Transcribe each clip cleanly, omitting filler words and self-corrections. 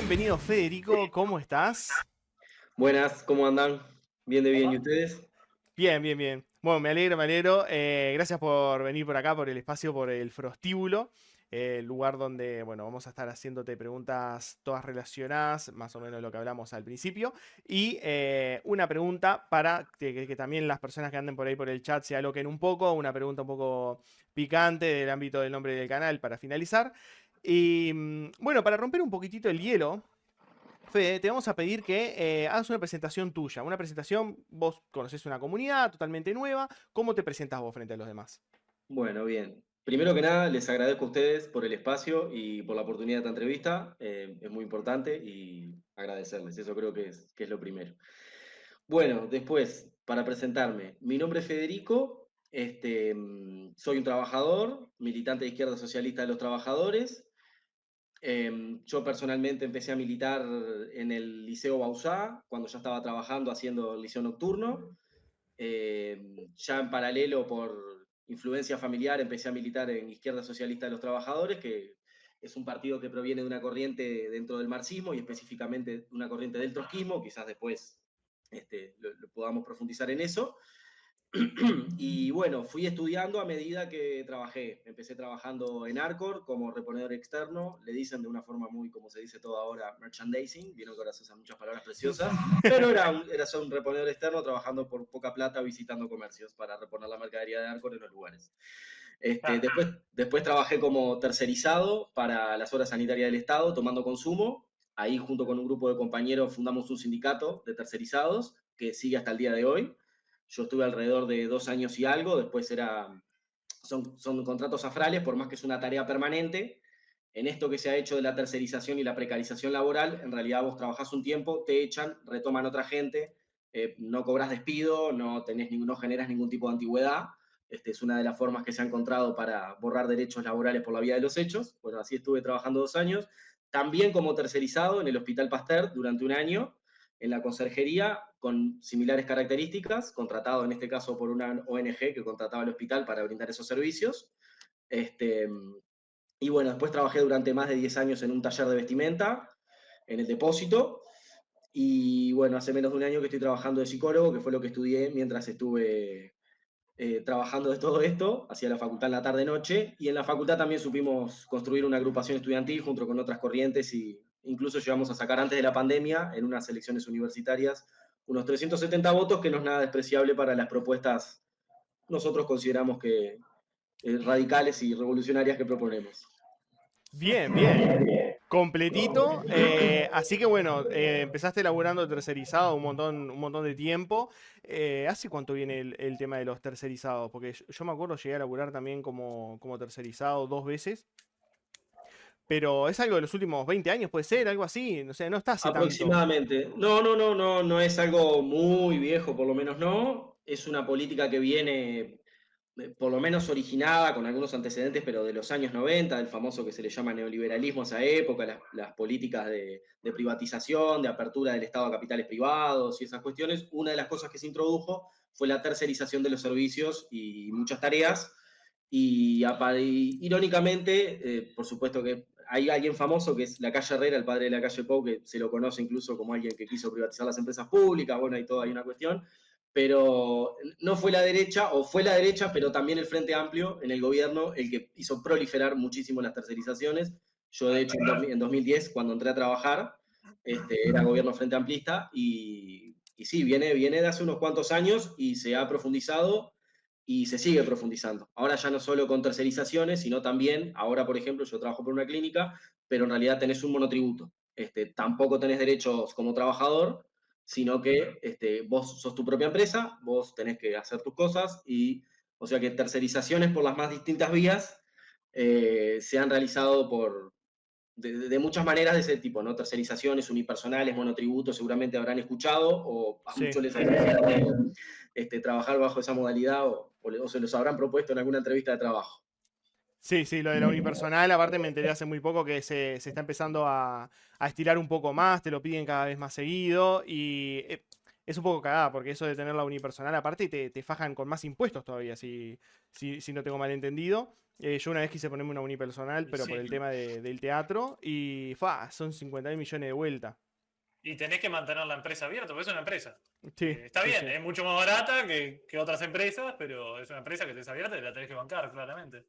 Bienvenido Federico, ¿cómo estás? Buenas, ¿cómo andan? Bien de bien, ¿y ustedes? Bien, bien, bien. Bueno, me alegro, me alegro. Gracias por venir por acá, por el espacio, por el prostíbulo, el lugar donde, bueno, vamos a estar haciéndote preguntas todas relacionadas, más o menos lo que hablamos al principio. Y una pregunta para que también las personas que anden por ahí por el chat se aloquen un poco, una pregunta un poco picante del ámbito del nombre del canal para finalizar. Y bueno, para romper un poquitito el hielo. Fede, te vamos a pedir que hagas una presentación tuya. Una presentación, vos conocés una comunidad totalmente nueva. ¿Cómo te presentás vos frente a los demás? Bueno, bien. Primero que nada, les agradezco a ustedes por el espacio y por la oportunidad de esta entrevista. Es muy importante y agradecerles, eso creo que es lo primero. Bueno, después, para presentarme, mi nombre es Federico, soy un trabajador, militante de Izquierda Socialista de los Trabajadores. Yo personalmente empecé a militar en el Liceo Bauzá, cuando ya estaba trabajando haciendo el liceo nocturno. Ya en paralelo, por influencia familiar, empecé a militar en Izquierda Socialista de los Trabajadores, que es un partido que proviene de una corriente dentro del marxismo y específicamente de una corriente del trotskismo. Quizás después lo podamos profundizar en eso. Y bueno, fui estudiando a medida que trabajé. Empecé trabajando en Arcor como reponedor externo. Le dicen de una forma muy, como se dice todo ahora, merchandising. Vieron que ahora se usan muchas palabras preciosas. Pero era solo un reponedor externo trabajando por poca plata, visitando comercios para reponer la mercadería de Arcor en los lugares. Claro. Después trabajé como tercerizado para las obras sanitarias del Estado, tomando consumo. Ahí, junto con un grupo de compañeros, fundamos un sindicato de tercerizados que sigue hasta el día de hoy. Yo estuve alrededor de 2 años y algo, después son contratos afrales, por más que es una tarea permanente. En esto que se ha hecho de la tercerización y la precarización laboral, en realidad vos trabajás un tiempo, te echan, retoman otra gente, no cobras despido, no generas ningún tipo de antigüedad. Es una de las formas que se ha encontrado para borrar derechos laborales por la vía de los hechos. Bueno, así estuve trabajando 2 años. También como tercerizado en el Hospital Pasteur durante un año, en la conserjería, con similares características, contratado en este caso por una ONG que contrataba el hospital para brindar esos servicios. Este, y bueno, después trabajé durante más de 10 años en un taller de vestimenta, en el depósito. Y bueno, hace menos de un año que estoy trabajando de psicólogo, que fue lo que estudié mientras estuve trabajando de todo esto, hacía la facultad en la tarde-noche, y en la facultad también supimos construir una agrupación estudiantil junto con otras corrientes, y incluso llegamos a sacar antes de la pandemia, en unas elecciones universitarias, unos 370 votos, que no es nada despreciable para las propuestas nosotros consideramos que radicales y revolucionarias que proponemos. Bien, bien. Completito. Así que bueno, empezaste laburando tercerizado un montón de tiempo. ¿Hace cuánto viene el tema de los tercerizados? Porque yo me acuerdo, llegué a laburar también como tercerizado dos veces. Pero es algo de los últimos 20 años, puede ser, algo así. No sé, no está hace tanto. Aproximadamente. No, no, no, no, no es algo muy viejo, por lo menos no. Es una política que viene por lo menos originada con algunos antecedentes, pero de los años 90, del famoso que se le llama neoliberalismo a esa época, las políticas de privatización, de apertura del Estado a capitales privados y esas cuestiones. Una de las cosas que se introdujo fue la tercerización de los servicios y muchas tareas. Y irónicamente, por supuesto que hay alguien famoso que es la Calle Herrera, el padre de la Calle Pou, que se lo conoce incluso como alguien que quiso privatizar las empresas públicas. Bueno, hay una cuestión, pero no fue la derecha, o fue la derecha, pero también el Frente Amplio en el gobierno el que hizo proliferar muchísimo las tercerizaciones. Yo, de hecho, en 2010, cuando entré a trabajar, era gobierno Frente Amplista, y sí, viene de hace unos cuantos años y se ha profundizado y se sigue profundizando. Ahora ya no solo con tercerizaciones, sino también, ahora por ejemplo, yo trabajo por una clínica, pero en realidad tenés un monotributo. Tampoco tenés derechos como trabajador, sino que vos sos tu propia empresa, vos tenés que hacer tus cosas, y o sea que tercerizaciones por las más distintas vías se han realizado de muchas maneras de ese tipo, ¿no? Tercerizaciones unipersonales, monotributos, seguramente habrán escuchado, o a Sí. muchos les ha interesado trabajar bajo esa modalidad, o se los habrán propuesto en alguna entrevista de trabajo. Sí, sí, lo de la unipersonal, aparte me enteré hace muy poco que se está empezando a estirar un poco más, te lo piden cada vez más seguido y es un poco cagada, porque eso de tener la unipersonal aparte te fajan con más impuestos todavía, si no tengo mal entendido. Yo una vez quise ponerme una unipersonal, pero por Sí. el tema del teatro, y son 50.000 millones de vuelta. Y tenés que mantener la empresa abierta, porque es una empresa. Sí, Está sí, bien, sí. es mucho más barata que otras empresas, pero es una empresa que estés abierta y la tenés que bancar, claramente.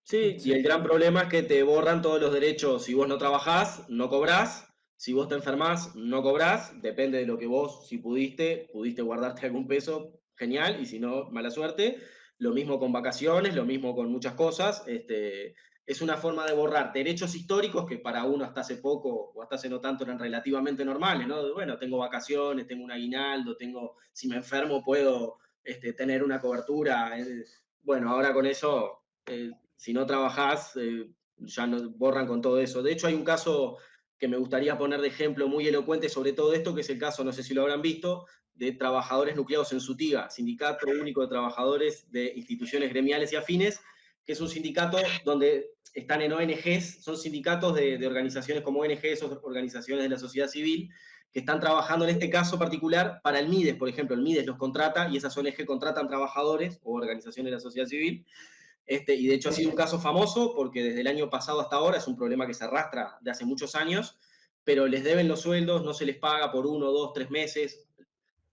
Sí, y Sí, el gran problema es que te borran todos los derechos. Si vos no trabajás, no cobrás. Si vos te enfermás, no cobrás. Depende de lo que vos, si pudiste guardarte algún peso, genial. Y si no, mala suerte. Lo mismo con vacaciones, lo mismo con muchas cosas. Es una forma de borrar derechos históricos que para uno hasta hace poco o hasta hace no tanto eran relativamente normales, ¿no? Bueno, tengo vacaciones, tengo un aguinaldo, si me enfermo puedo tener una cobertura. Bueno, ahora con eso si no trabajás, ya no, borran con todo eso. De hecho, hay un caso que me gustaría poner de ejemplo muy elocuente sobre todo esto, que es el caso, no sé si lo habrán visto, de trabajadores nucleados en SUTIGA, Sindicato Único de Trabajadores de Instituciones Gremiales y Afines, que es un sindicato donde están en ONGs, son sindicatos de organizaciones como ONGs, organizaciones de la sociedad civil, que están trabajando en este caso particular para el MIDES, por ejemplo. El MIDES los contrata y esas ONG contratan trabajadores o organizaciones de la sociedad civil y de hecho ha sido un caso famoso porque desde el año pasado hasta ahora es un problema que se arrastra de hace muchos años, pero les deben los sueldos, no se les paga por 1, 2, 3 meses,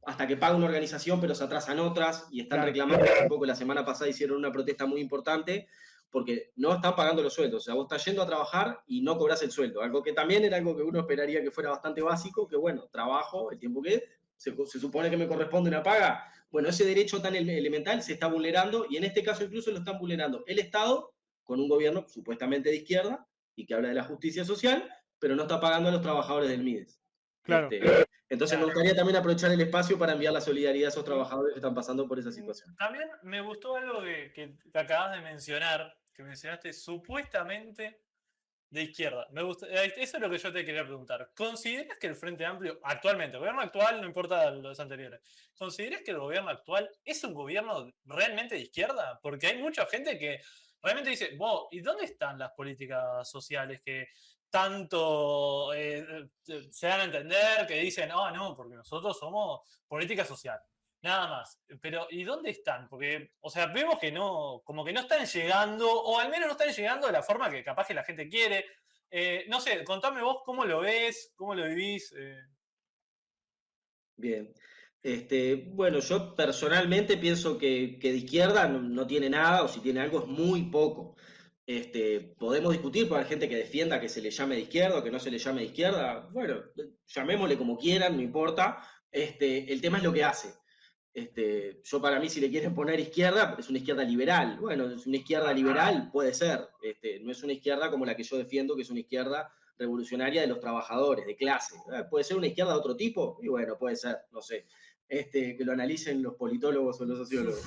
hasta que paga una organización, pero se atrasan otras y están claro. reclamando. Hace poco, la semana pasada, hicieron una protesta muy importante porque no están pagando los sueldos. O sea, vos estás yendo a trabajar y no cobras el sueldo. Algo que también era algo que uno esperaría que fuera bastante básico, que bueno, trabajo el tiempo que se supone que me corresponde una paga. Bueno, ese derecho tan elemental se está vulnerando y en este caso incluso lo están vulnerando el Estado con un gobierno supuestamente de izquierda y que habla de la justicia social, pero no está pagando a los trabajadores del MIDES. Claro. Entonces me Claro. gustaría también aprovechar el espacio para enviar la solidaridad a esos trabajadores que están pasando por esa situación. También me gustó algo que acabas de mencionar, que mencionaste supuestamente de izquierda. Eso es lo que yo te quería preguntar. ¿Consideras que el Frente Amplio, actualmente, el gobierno actual, no importa los anteriores, ¿consideras que el gobierno actual es un gobierno realmente de izquierda? Porque hay mucha gente que realmente dice, ¿y dónde están las políticas sociales que tanto se dan a entender, que dicen, no, porque nosotros somos política social? Nada más. Pero, ¿y dónde están? Porque, o sea, vemos que no, como que no están llegando, o al menos no están llegando de la forma que capaz que la gente quiere. No sé, contame vos cómo lo ves, cómo lo vivís. Bien. Bueno, yo personalmente pienso que de izquierda no tiene nada, o si tiene algo es muy poco. Podemos discutir, porque hay gente que defienda que se le llame de izquierda o que no se le llame de izquierda. Bueno, llamémosle como quieran, no importa. El tema es lo que hace. Yo para mí, si le quieren poner izquierda, es una izquierda liberal. Bueno, es una izquierda liberal, puede ser. No es una izquierda como la que yo defiendo, que es una izquierda revolucionaria de los trabajadores, de clase. ¿Puede ser una izquierda de otro tipo? Y bueno, puede ser, no sé. Que lo analicen los politólogos o los sociólogos.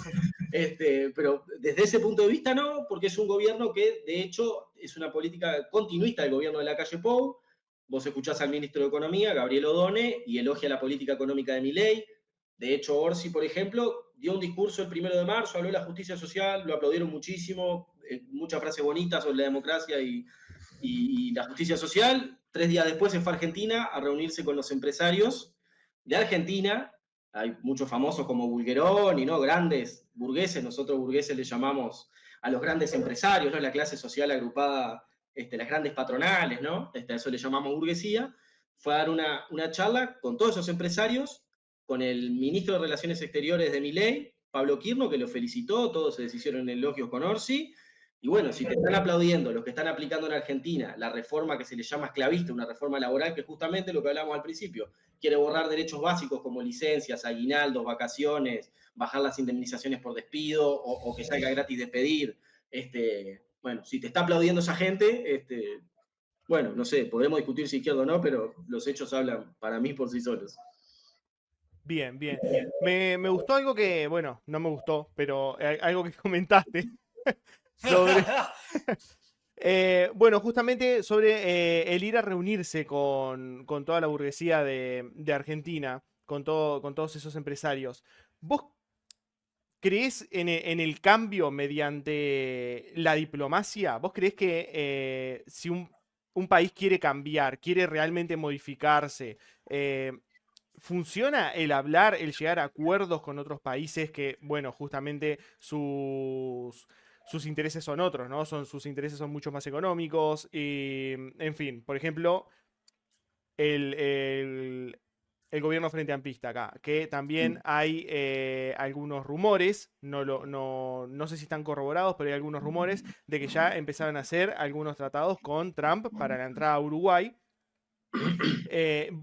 Pero desde ese punto de vista no, porque es un gobierno que de hecho es una política continuista del gobierno de la calle Pou. Vos escuchás al ministro de Economía, Gabriel Odone, y elogia la política económica de Milei. De hecho, Orsi, por ejemplo, dio un discurso el 1 de marzo, habló de la justicia social, lo aplaudieron muchísimo, muchas frases bonitas sobre la democracia y la justicia social. 3 días después se fue a Argentina a reunirse con los empresarios de Argentina. Hay muchos famosos como Bulgeroni, ¿no? Grandes burgueses, nosotros burgueses le llamamos a los grandes empresarios, ¿no? La clase social agrupada, las grandes patronales, ¿no? A eso le llamamos burguesía. Fue a dar una charla con todos esos empresarios, con el ministro de Relaciones Exteriores de Milei, Pablo Quirno, que lo felicitó, todos se deshicieron elogios con Orsi. Y bueno, si te están aplaudiendo los que están aplicando en Argentina la reforma que se le llama esclavista, una reforma laboral que justamente lo que hablamos al principio, quiere borrar derechos básicos como licencias, aguinaldos, vacaciones, bajar las indemnizaciones por despido o que salga gratis despedir. Bueno, si te está aplaudiendo esa gente, bueno, no sé, podemos discutir si izquierda o no, pero los hechos hablan para mí por sí solos. Bien, bien. Me gustó algo que, bueno, no me gustó, pero algo que comentaste sobre, bueno, justamente sobre el ir a reunirse con toda la burguesía de Argentina, con todos esos empresarios. ¿Vos creés en el cambio mediante la diplomacia? ¿Vos creés que si un país quiere cambiar, quiere realmente modificarse, ¿funciona el hablar, el llegar a acuerdos con otros países que, bueno, justamente sus intereses son otros, ¿no? Sus intereses son mucho más económicos y, en fin, por ejemplo, el, el- el gobierno frente ampista acá, que también hay algunos rumores, no sé si están corroborados, pero hay algunos rumores de que ya empezaron a hacer algunos tratados con Trump para la entrada a Uruguay.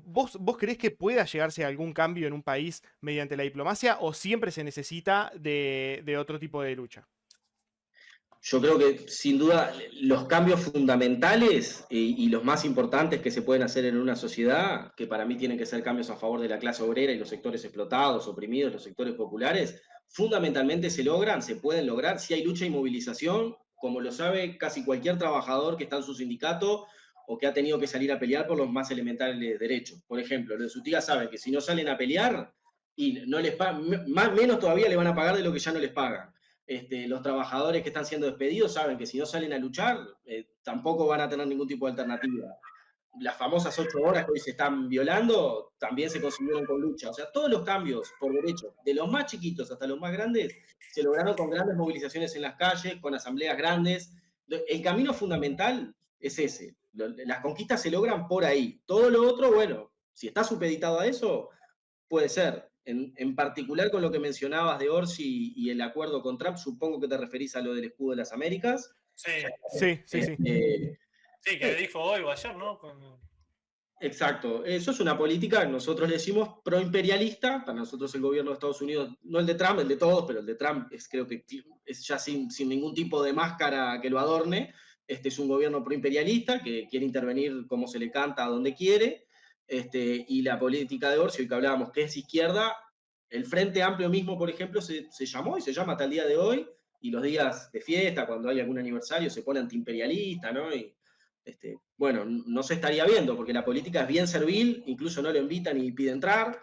¿Vos creés que pueda llegarse a algún cambio en un país mediante la diplomacia o siempre se necesita de otro tipo de lucha? Yo creo que sin duda los cambios fundamentales y los más importantes que se pueden hacer en una sociedad, que para mí tienen que ser cambios a favor de la clase obrera y los sectores explotados, oprimidos, los sectores populares, fundamentalmente se pueden lograr si hay lucha y movilización, como lo sabe casi cualquier trabajador que está en su sindicato o que ha tenido que salir a pelear por los más elementales derechos. Por ejemplo, los de Sutiga saben que si no salen a pelear, y no les menos todavía le van a pagar de lo que ya no les pagan. Los trabajadores que están siendo despedidos saben que si no salen a luchar, tampoco van a tener ningún tipo de alternativa. Las famosas 8 horas que hoy se están violando también se consiguieron con lucha. O sea, todos los cambios por derecho, de los más chiquitos hasta los más grandes, se lograron con grandes movilizaciones en las calles, con asambleas grandes. El camino fundamental es ese. Las conquistas se logran por ahí. Todo lo otro, bueno, si está supeditado a eso, puede ser. En particular con lo que mencionabas de Orsi y el acuerdo con Trump, supongo que te referís a lo del escudo de las Américas. Sí, Sí, sí, sí. sí, que dijo hoy o ayer, ¿no? Exacto, eso es una política, nosotros le decimos proimperialista, para nosotros el gobierno de Estados Unidos, no el de Trump, el de todos, pero el de Trump creo que es ya sin ningún tipo de máscara que lo adorne. Este es un gobierno proimperialista que quiere intervenir como se le canta, a donde quiere. Y la política de Orsi, hoy que hablábamos que es izquierda, el Frente Amplio mismo, por ejemplo, se llamó y se llama hasta el día de hoy, y los días de fiesta, cuando hay algún aniversario, se pone antiimperialista, ¿no? Bueno, no se estaría viendo, porque la política es bien servil, incluso no lo invitan ni pide entrar.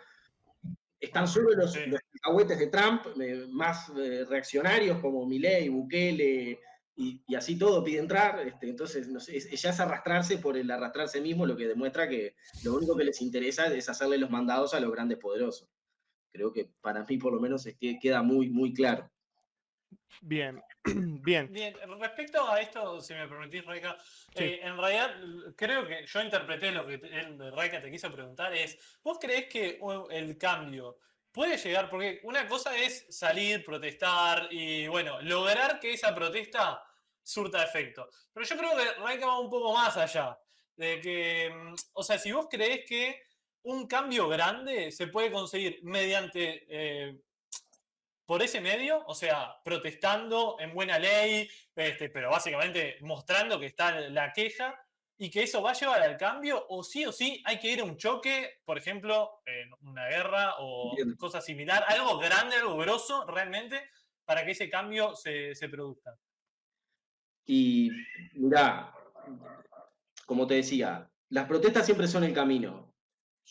Están solo los alcahuetes de Trump, más reaccionarios como Milei, Bukele, y así todo pide entrar. Entonces, no sé, ya es arrastrarse por el arrastrarse mismo, lo que demuestra que lo único que les interesa es hacerle los mandados a los grandes poderosos. Creo que para mí, por lo menos, queda muy, muy claro. Bien, bien. Bien, respecto a esto, si me permitís, Reika, Sí. en realidad creo que yo interpreté lo que Reika te quiso preguntar es, ¿vos creés que el cambio puede llegar? Porque una cosa es salir, protestar y, bueno, lograr que esa protesta surta efecto. Pero yo creo que Reika va un poco más allá, de que, o sea, si vos creés que un cambio grande se puede conseguir mediante por ese medio, o sea, protestando en buena ley, pero básicamente mostrando que está la queja y que eso va a llevar al cambio, o sí hay que ir a un choque, por ejemplo, una guerra o Bien. cosa similar, algo grande, algo grosso realmente, para que ese cambio se produzca. Y mirá, como te decía, las protestas siempre son el camino.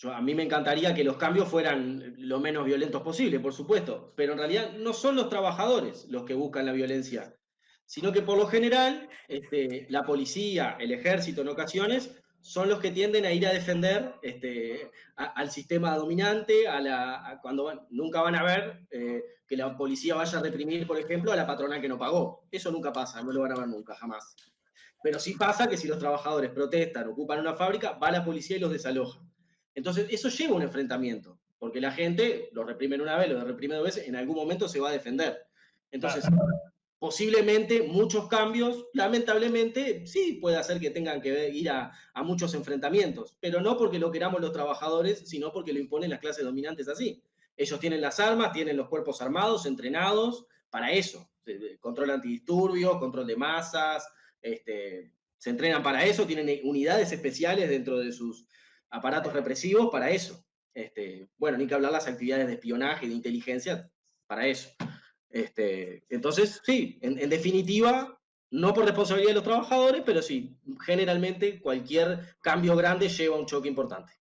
A mí me encantaría que los cambios fueran lo menos violentos posible, por supuesto, pero en realidad no son los trabajadores los que buscan la violencia, sino que por lo general la policía, el ejército en ocasiones, son los que tienden a ir a defender al sistema dominante, cuando nunca van a ver que la policía vaya a reprimir, por ejemplo, a la patronal que no pagó. Eso nunca pasa, no lo van a ver nunca, jamás. Pero sí pasa que si los trabajadores protestan, ocupan una fábrica, va la policía y los desaloja. Entonces, eso lleva a un enfrentamiento, porque la gente lo reprimen una vez, lo reprime dos veces, en algún momento se va a defender. Entonces, posiblemente muchos cambios, lamentablemente, sí puede hacer que tengan que ir a muchos enfrentamientos, pero no porque lo queramos los trabajadores, sino porque lo imponen las clases dominantes así. Ellos tienen las armas, tienen los cuerpos armados, entrenados para eso. Control antidisturbios, control de masas, se entrenan para eso, tienen unidades especiales dentro de sus aparatos represivos para eso. Bueno, ni que hablar las actividades de espionaje y de inteligencia para eso. Entonces, sí, en definitiva, no por responsabilidad de los trabajadores, pero sí, generalmente cualquier cambio grande lleva a un choque importante.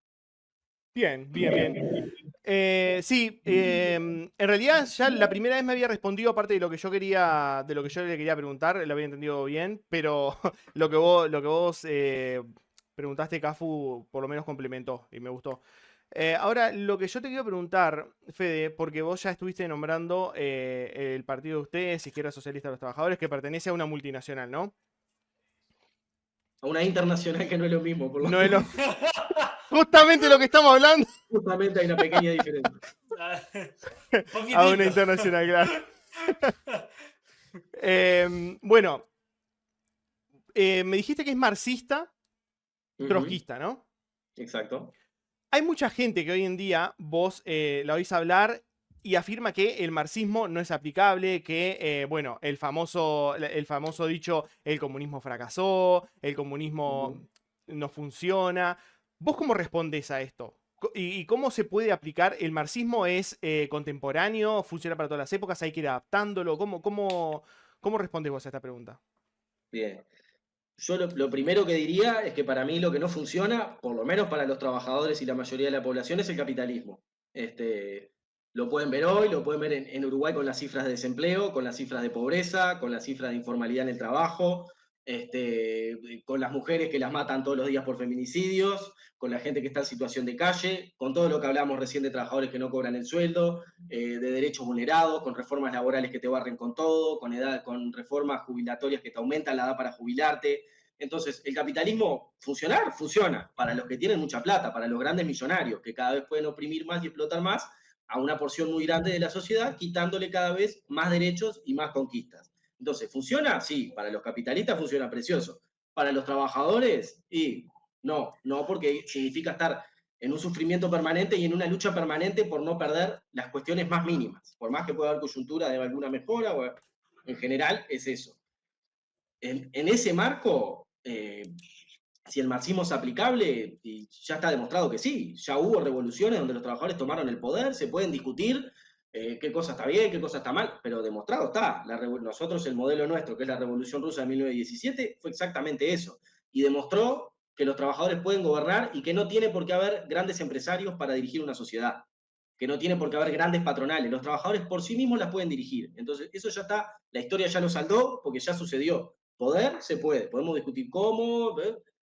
Bien, bien, bien. Sí, en realidad ya la primera vez me había respondido parte de lo que yo quería, de lo que yo le quería preguntar, lo había entendido bien, pero lo que vos preguntaste, Cafu, por lo menos complementó y me gustó. Ahora, lo que yo te quiero preguntar, Fede, porque vos ya estuviste nombrando el partido de ustedes, Izquierda Socialista de los Trabajadores, que pertenece a una multinacional, ¿no? A una internacional que no es lo mismo, por lo No es menos. justamente lo que estamos hablando. Justamente hay una pequeña diferencia. A una Poquitito. internacional, claro. Bueno, me dijiste que es marxista, Ujú, trotskista, ¿no? exacto. Hay mucha gente que hoy en día vos la oís hablar y afirma que el marxismo no es aplicable, que, bueno, el famoso dicho, el comunismo fracasó, el comunismo Ujú. no funciona. ¿Vos cómo respondés a esto? ¿Y cómo se puede aplicar? ¿El marxismo es contemporáneo? ¿Funciona para todas las épocas? ¿Hay que ir adaptándolo? ¿Cómo respondés vos a esta pregunta? Bien. Yo lo primero que diría es que para mí lo que no funciona, por lo menos para los trabajadores y la mayoría de la población, es el capitalismo. Lo pueden ver hoy, lo pueden ver en Uruguay con las cifras de desempleo, con las cifras de pobreza, con las cifras de informalidad en el trabajo, con las mujeres que las matan todos los días por feminicidios, con la gente que está en situación de calle, con todo lo que hablamos recién de trabajadores que no cobran el sueldo, de derechos vulnerados, con reformas laborales que te barren con todo, con reformas jubilatorias que te aumentan la edad para jubilarte. Entonces, el capitalismo, ¿funcionar? Funciona para los que tienen mucha plata, para los grandes millonarios, que cada vez pueden oprimir más y explotar más a una porción muy grande de la sociedad, quitándole cada vez más derechos y más conquistas. Entonces, ¿funciona? Sí, para los capitalistas funciona precioso. Para los trabajadores, y no, porque significa estar en un sufrimiento permanente y en una lucha permanente por no perder las cuestiones más mínimas. Por más que pueda haber coyuntura de alguna mejora, o en general es eso. En ese marco, si el marxismo es aplicable, y ya está demostrado que sí, ya hubo revoluciones donde los trabajadores tomaron el poder, se pueden discutir qué cosa está bien, qué cosa está mal, pero demostrado está. Nosotros, el modelo nuestro, que es la Revolución Rusa de 1917, fue exactamente eso, y demostró que los trabajadores pueden gobernar y que no tiene por qué haber grandes empresarios para dirigir una sociedad, que no tiene por qué haber grandes patronales, los trabajadores por sí mismos las pueden dirigir. Entonces, eso ya está, la historia ya lo saldó porque ya sucedió. Poder se puede, podemos discutir cómo,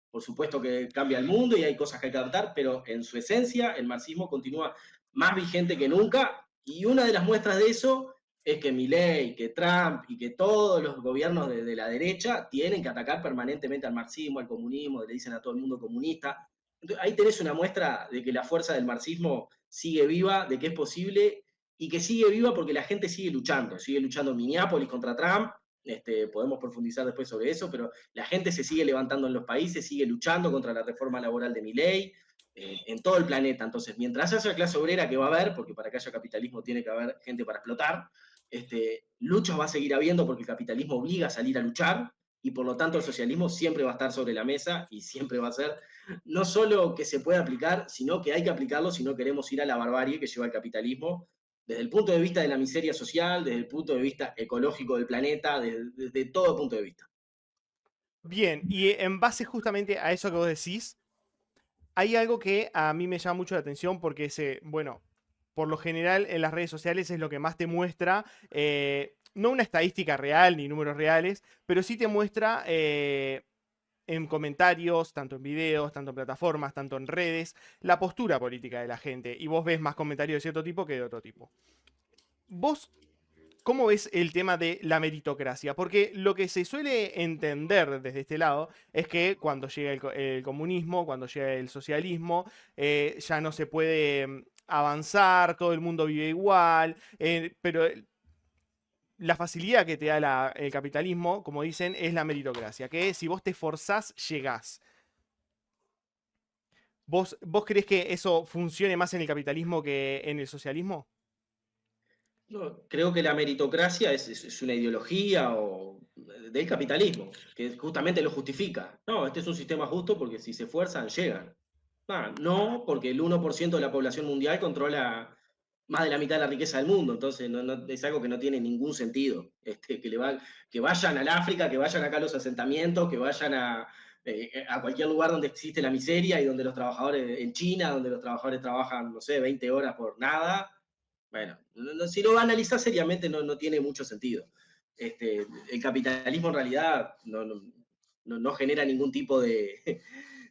por supuesto que cambia el mundo y hay cosas que hay que adaptar, pero en su esencia el marxismo continúa más vigente que nunca, y una de las muestras de eso es que Milei, que Trump y que todos los gobiernos de la derecha tienen que atacar permanentemente al marxismo, al comunismo, le dicen a todo el mundo comunista. Entonces, ahí tenés una muestra de que la fuerza del marxismo sigue viva, de que es posible y que sigue viva porque la gente sigue luchando en Minneapolis contra Trump. Podemos profundizar después sobre eso, pero la gente se sigue levantando en los países, sigue luchando contra la reforma laboral de Milei, en todo el planeta. Entonces, mientras haya clase obrera, que va a haber, porque para que haya capitalismo tiene que haber gente para explotar, luchas va a seguir habiendo porque el capitalismo obliga a salir a luchar, y por lo tanto el socialismo siempre va a estar sobre la mesa y siempre va a ser no solo que se puede aplicar, sino que hay que aplicarlo si no queremos ir a la barbarie que lleva el capitalismo, desde el punto de vista de la miseria social, desde el punto de vista ecológico del planeta, desde todo punto de vista. Bien, y en base justamente a eso que vos decís, hay algo que a mí me llama mucho la atención porque bueno, por lo general en las redes sociales es lo que más te muestra, no una estadística real ni números reales, pero sí te muestra en comentarios, tanto en videos, tanto en plataformas, tanto en redes, la postura política de la gente. Y vos ves más comentarios de cierto tipo que de otro tipo. Vos, ¿cómo ves el tema de la meritocracia? Porque lo que se suele entender desde este lado es que cuando llega el comunismo, cuando llega el socialismo, ya no se puede avanzar, todo el mundo vive igual, pero la facilidad que te da el capitalismo, como dicen, es la meritocracia, que si vos te esforzás, llegás. ¿Vos creés que eso funcione más en el capitalismo que en el socialismo? No, creo que la meritocracia es una ideología del capitalismo, que justamente lo justifica. No, este es un sistema justo porque si se esfuerzan, llegan. No, porque el 1% de la población mundial controla más de la mitad de la riqueza del mundo, entonces es algo que no tiene ningún sentido. Que vayan al África, que vayan acá a los asentamientos, que vayan a cualquier lugar donde existe la miseria y donde los trabajadores, en China, donde los trabajadores trabajan, no sé, 20 horas por nada. Bueno, si lo analizás seriamente no tiene mucho sentido. El capitalismo en realidad no genera ningún tipo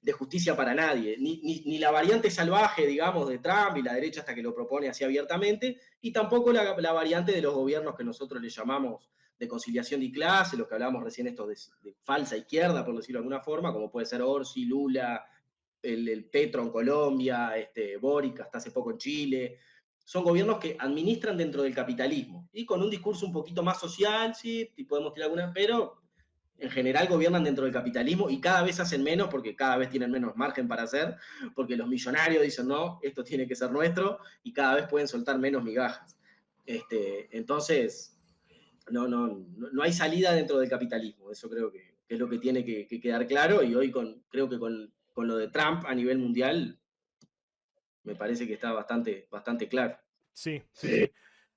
de justicia para nadie, ni la variante salvaje, digamos, de Trump y la derecha hasta que lo propone así abiertamente, y tampoco la variante de los gobiernos que nosotros le llamamos de conciliación de clase, los que hablábamos recién, estos de falsa izquierda, por decirlo de alguna forma, como puede ser Orsi, Lula, el Petro en Colombia, Boric hasta hace poco en Chile. Son gobiernos que administran dentro del capitalismo y con un discurso un poquito más social, sí, y podemos tirar algunas, pero en general gobiernan dentro del capitalismo y cada vez hacen menos porque cada vez tienen menos margen para hacer, porque los millonarios dicen, no, esto tiene que ser nuestro y cada vez pueden soltar menos migajas. Entonces, no hay salida dentro del capitalismo, eso creo que es lo que tiene que quedar claro y hoy creo que con lo de Trump a nivel mundial me parece que está bastante claro. Sí, sí, sí.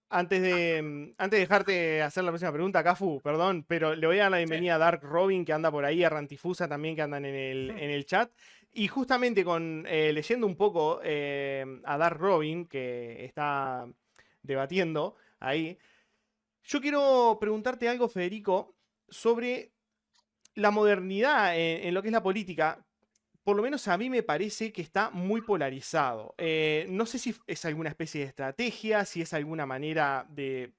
Antes de dejarte hacer la próxima pregunta, Cafu, perdón, pero le voy a dar la bienvenida a Dark Robin, que anda por ahí, a Rantifusa también, que andan en el chat. Y justamente leyendo un poco a Dark Robin, que está debatiendo ahí, yo quiero preguntarte algo, Federico, sobre la modernidad en lo que es la política. Por lo menos a mí me parece que está muy polarizado. No sé si es alguna especie de estrategia, si es alguna manera de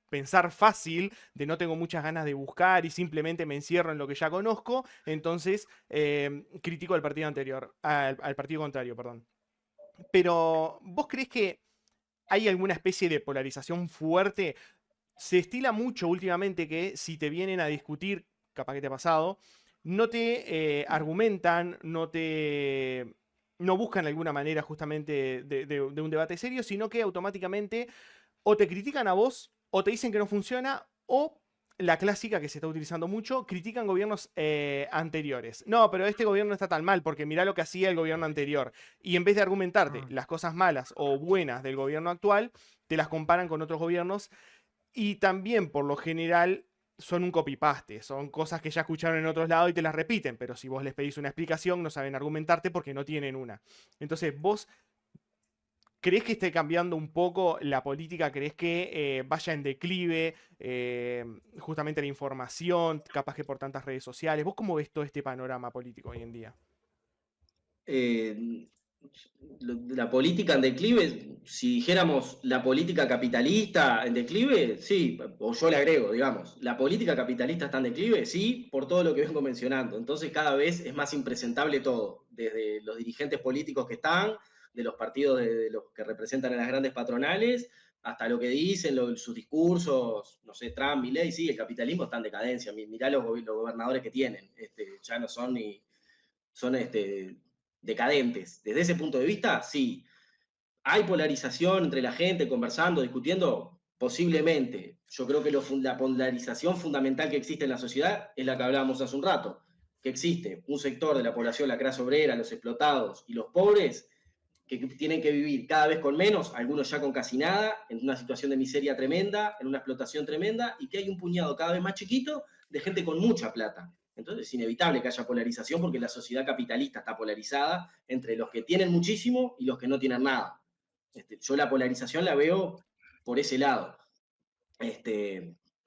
pensar fácil, de no tengo muchas ganas de buscar y simplemente me encierro en lo que ya conozco, entonces critico al partido anterior, al partido contrario, perdón. Pero, ¿vos creés que hay alguna especie de polarización fuerte? Se estila mucho últimamente que si te vienen a discutir, capaz que te ha pasado, no te argumentan, no buscan alguna manera justamente de un debate serio, sino que automáticamente o te critican a vos, o te dicen que no funciona, o la clásica que se está utilizando mucho, critican gobiernos anteriores. No, pero este gobierno está tan mal porque mirá lo que hacía el gobierno anterior. Y en vez de argumentarte las cosas malas o buenas del gobierno actual, te las comparan con otros gobiernos y también, por lo general, son un copy-paste. Son cosas que ya escucharon en otros lados y te las repiten. Pero si vos les pedís una explicación, no saben argumentarte porque no tienen una. Entonces, ¿vos creés que esté cambiando un poco la política? ¿Creés que vaya en declive justamente la información, capaz que por tantas redes sociales? ¿Vos cómo ves todo este panorama político hoy en día? La política en declive, si dijéramos la política capitalista en declive, sí, o yo le agrego, digamos, la política capitalista está en declive, sí, por todo lo que vengo mencionando. Entonces cada vez es más impresentable todo, desde los dirigentes políticos que están, de los partidos de los que representan a las grandes patronales, hasta lo que dicen, sus discursos, no sé, Trump, Milei, sí, el capitalismo está en decadencia. Mirá los gobernadores que tienen, ya no son ni, son decadentes. Desde ese punto de vista, sí. ¿Hay polarización entre la gente conversando, discutiendo? Posiblemente. Yo creo que la polarización fundamental que existe en la sociedad es la que hablábamos hace un rato, que existe un sector de la población, la clase obrera, los explotados y los pobres, que tienen que vivir cada vez con menos, algunos ya con casi nada, en una situación de miseria tremenda, en una explotación tremenda, y que hay un puñado cada vez más chiquito de gente con mucha plata. Entonces es inevitable que haya polarización porque la sociedad capitalista está polarizada entre los que tienen muchísimo y los que no tienen nada. Yo la polarización la veo por ese lado.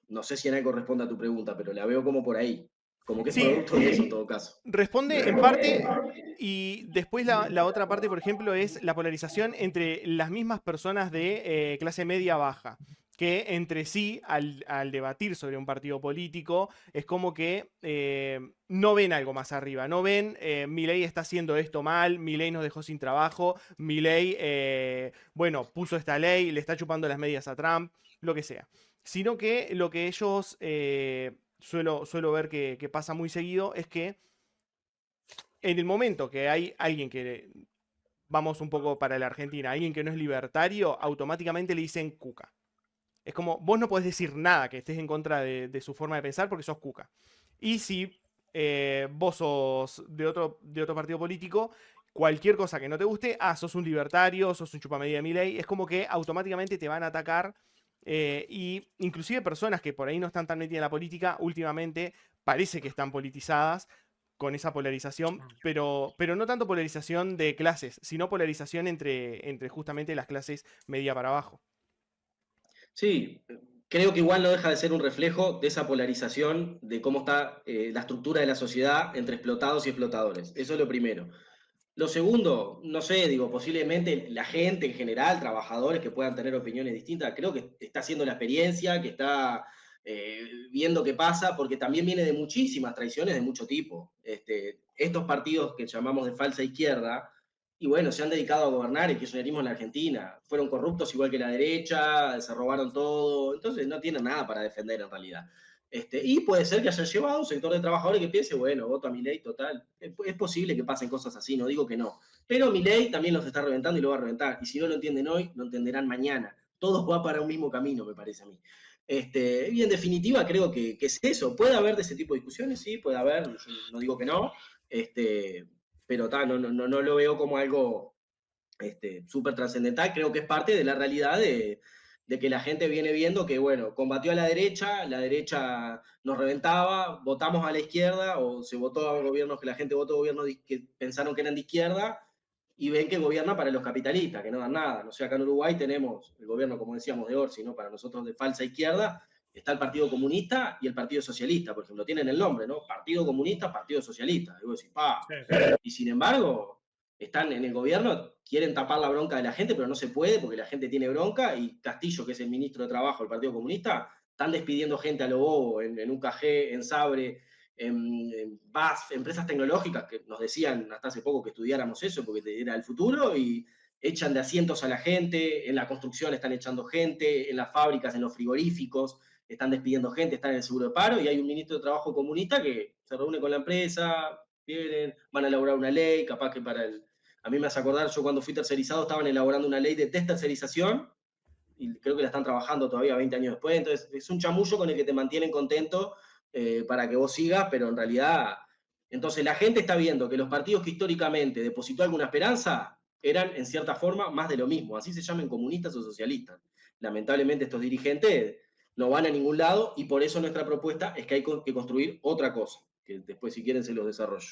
No sé si en algo responde a tu pregunta, pero la veo como por ahí. Como que es Sí, producto de eso en todo caso. responde en parte y después la otra parte, por ejemplo, es la polarización entre las mismas personas de clase media baja, que entre sí, al debatir sobre un partido político, es como que no ven algo más arriba, no ven Milei está haciendo esto mal, Milei nos dejó sin trabajo, Milei, bueno, puso esta ley, le está chupando las medias a Trump, lo que sea. Sino que lo que ellos suelo ver que pasa muy seguido es que en el momento que hay alguien que, vamos un poco para la Argentina, alguien que no es libertario, automáticamente le dicen cuca. Es como, vos no podés decir nada que estés en contra de su forma de pensar porque sos cuca. Y si vos sos de otro partido político, cualquier cosa que no te guste, sos un libertario, sos un chupamedida de Milei, es como que automáticamente te van a atacar. Y inclusive personas que por ahí no están tan metidas en la política, últimamente parece que están politizadas con esa polarización, pero no tanto polarización de clases, sino polarización entre justamente las clases media para abajo. Sí, creo que igual no deja de ser un reflejo de esa polarización de cómo está la estructura de la sociedad entre explotados y explotadores. Eso es lo primero. Lo segundo, no sé, digo, posiblemente la gente en general, trabajadores que puedan tener opiniones distintas, creo que está haciendo la experiencia, que está viendo qué pasa, porque también viene de muchísimas traiciones de mucho tipo. Estos partidos que llamamos de falsa izquierda, y bueno, se han dedicado a gobernar el kirchnerismo en la Argentina. Fueron corruptos igual que la derecha, se robaron todo, entonces no tienen nada para defender en realidad. Y puede ser que hayan llevado a un sector de trabajadores que piense, bueno, voto a Milei, total. Es posible que pasen cosas así, no digo que no. Pero Milei también los está reventando y lo va a reventar. Y si no lo entienden hoy, lo entenderán mañana. Todos van para un mismo camino, me parece a mí. Y en definitiva creo que es eso. Puede haber de ese tipo de discusiones, sí, puede haber, yo no digo que no, pero no lo veo como algo súper trascendental. Creo que es parte de la realidad de que la gente viene viendo que, bueno, combatió a la derecha nos reventaba, votamos a la izquierda, o se votó a gobiernos que la gente votó a gobiernos que pensaron que eran de izquierda, y ven que gobierna para los capitalistas, que no dan nada. No sé, acá en Uruguay tenemos el gobierno, como decíamos, de Orsi, ¿no? Para nosotros de falsa izquierda, está el Partido Comunista y el Partido Socialista, por ejemplo, tienen el nombre, ¿no? Partido Comunista, Partido Socialista. Y vos decís, pa. Sí. Y sin embargo, están en el gobierno, quieren tapar la bronca de la gente, pero no se puede porque la gente tiene bronca, y Castillo, que es el ministro de Trabajo del Partido Comunista, están despidiendo gente a lo bobo en UKG, en Sabre, en BASF, empresas tecnológicas que nos decían hasta hace poco que estudiáramos eso porque era el futuro, y echan de asientos a la gente, en la construcción están echando gente, en las fábricas, en los frigoríficos, están despidiendo gente, están en el seguro de paro, y hay un ministro de Trabajo comunista que se reúne con la empresa, vienen, van a elaborar una ley, capaz que para el... A mí me hace acordar, yo cuando fui tercerizado estaban elaborando una ley de destercerización, y creo que la están trabajando todavía 20 años después, entonces es un chamullo con el que te mantienen contento para que vos sigas, pero en realidad, entonces la gente está viendo que los partidos que históricamente depositó alguna esperanza eran en cierta forma más de lo mismo, así se llamen comunistas o socialistas. Lamentablemente estos dirigentes no van a ningún lado, y por eso nuestra propuesta es que hay que construir otra cosa, que después si quieren se los desarrollo.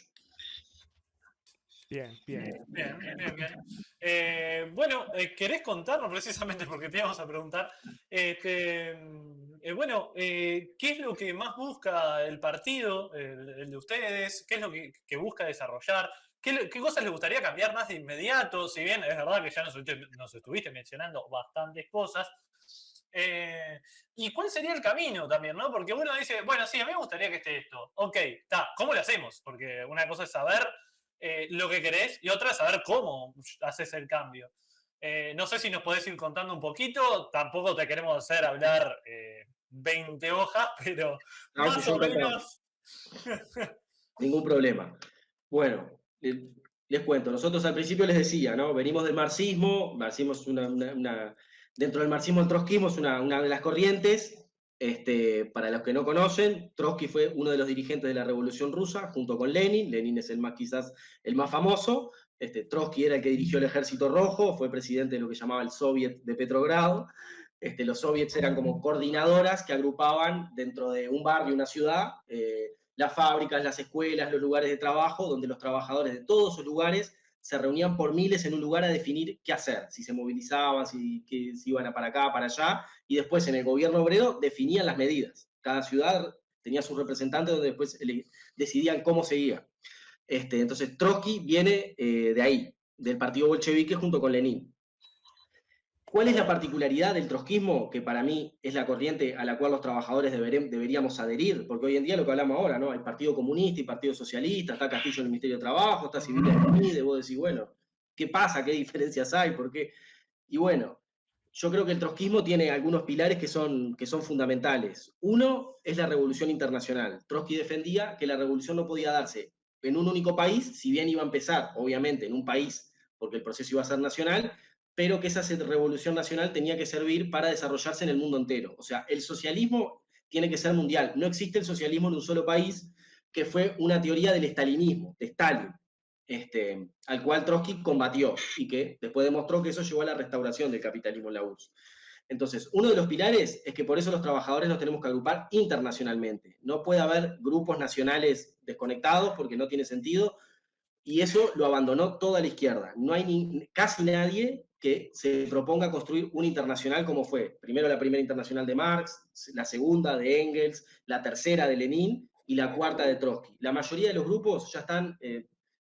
Bien, bien. Bueno, ¿querés contarnos precisamente porque te íbamos a preguntar? Bueno, ¿qué es lo que más busca el partido, el de ustedes? ¿Qué es lo que busca desarrollar? ¿Qué cosas les gustaría cambiar más de inmediato? Si bien es verdad que ya nos estuviste mencionando bastantes cosas. ¿Y cuál sería el camino también, no? Porque uno dice, bueno, sí, a mí me gustaría que esté esto. Ok, está, ¿cómo lo hacemos? Porque una cosa es saber lo que querés y otra es saber cómo haces el cambio. No sé si nos podés ir contando un poquito, tampoco te queremos hacer hablar 20 hojas, pero No, más o menos... Ningún problema. Bueno, les cuento, nosotros al principio les decía, ¿no? Venimos del marxismo es dentro del marxismo el trotskismo es una de las corrientes. Para los que no conocen, Trotsky fue uno de los dirigentes de la Revolución Rusa, junto con Lenin. Lenin es quizás el más famoso. Trotsky era el que dirigió el Ejército Rojo, fue presidente de lo que llamaba el Soviet de Petrogrado. Los soviets eran como coordinadoras que agrupaban dentro de un barrio, una ciudad, las fábricas, las escuelas, los lugares de trabajo, donde los trabajadores de todos esos lugares se reunían por miles en un lugar a definir qué hacer, si se movilizaban, si iban para acá, para allá, y después en el gobierno obrero definían las medidas. Cada ciudad tenía sus representantes donde después decidían cómo seguía. Entonces Trotsky viene de ahí, del partido bolchevique junto con Lenin. ¿Cuál es la particularidad del trotskismo, que para mí es la corriente a la cual los trabajadores deberíamos adherir? Porque hoy en día lo que hablamos ahora, ¿no? Hay Partido Comunista y Partido Socialista, está Castillo en el Ministerio de Trabajo, está Civil y vos decís, bueno, ¿qué pasa? ¿Qué diferencias hay? ¿Por qué? Y bueno, yo creo que el trotskismo tiene algunos pilares que son fundamentales. Uno es la revolución internacional. Trotsky defendía que la revolución no podía darse en un único país, si bien iba a empezar, obviamente, en un país, porque el proceso iba a ser nacional, pero que esa revolución nacional tenía que servir para desarrollarse en el mundo entero. O sea, el socialismo tiene que ser mundial. No existe el socialismo en un solo país, que fue una teoría del estalinismo, de Stalin, al cual Trotsky combatió y que después demostró que eso llevó a la restauración del capitalismo en la URSS. Entonces, uno de los pilares es que por eso los trabajadores nos tenemos que agrupar internacionalmente. No puede haber grupos nacionales desconectados porque no tiene sentido, y eso lo abandonó toda la izquierda. No hay casi nadie que se proponga construir una internacional como fue. Primero la primera internacional de Marx, la segunda de Engels, la tercera de Lenin y la cuarta de Trotsky. La mayoría de los grupos ya están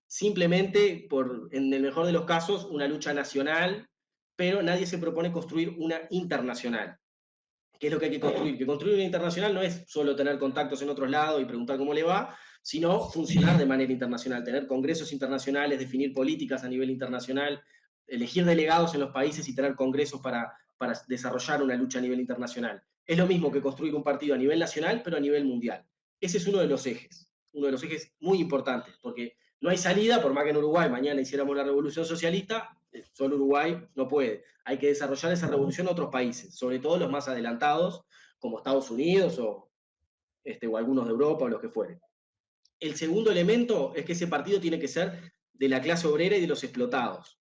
simplemente, en el mejor de los casos, una lucha nacional, pero nadie se propone construir una internacional. ¿Qué es lo que hay que construir? Que construir una internacional no es solo tener contactos en otros lados y preguntar cómo le va, sino funcionar de manera internacional, tener congresos internacionales, definir políticas a nivel internacional, elegir delegados en los países y tener congresos para desarrollar una lucha a nivel internacional. Es lo mismo que construir un partido a nivel nacional, pero a nivel mundial. Ese es uno de los ejes muy importantes, porque no hay salida, por más que en Uruguay mañana hiciéramos la revolución socialista, solo Uruguay no puede. Hay que desarrollar esa revolución en otros países, sobre todo los más adelantados, como Estados Unidos o algunos de Europa o los que fueren. El segundo elemento es que ese partido tiene que ser de la clase obrera y de los explotados.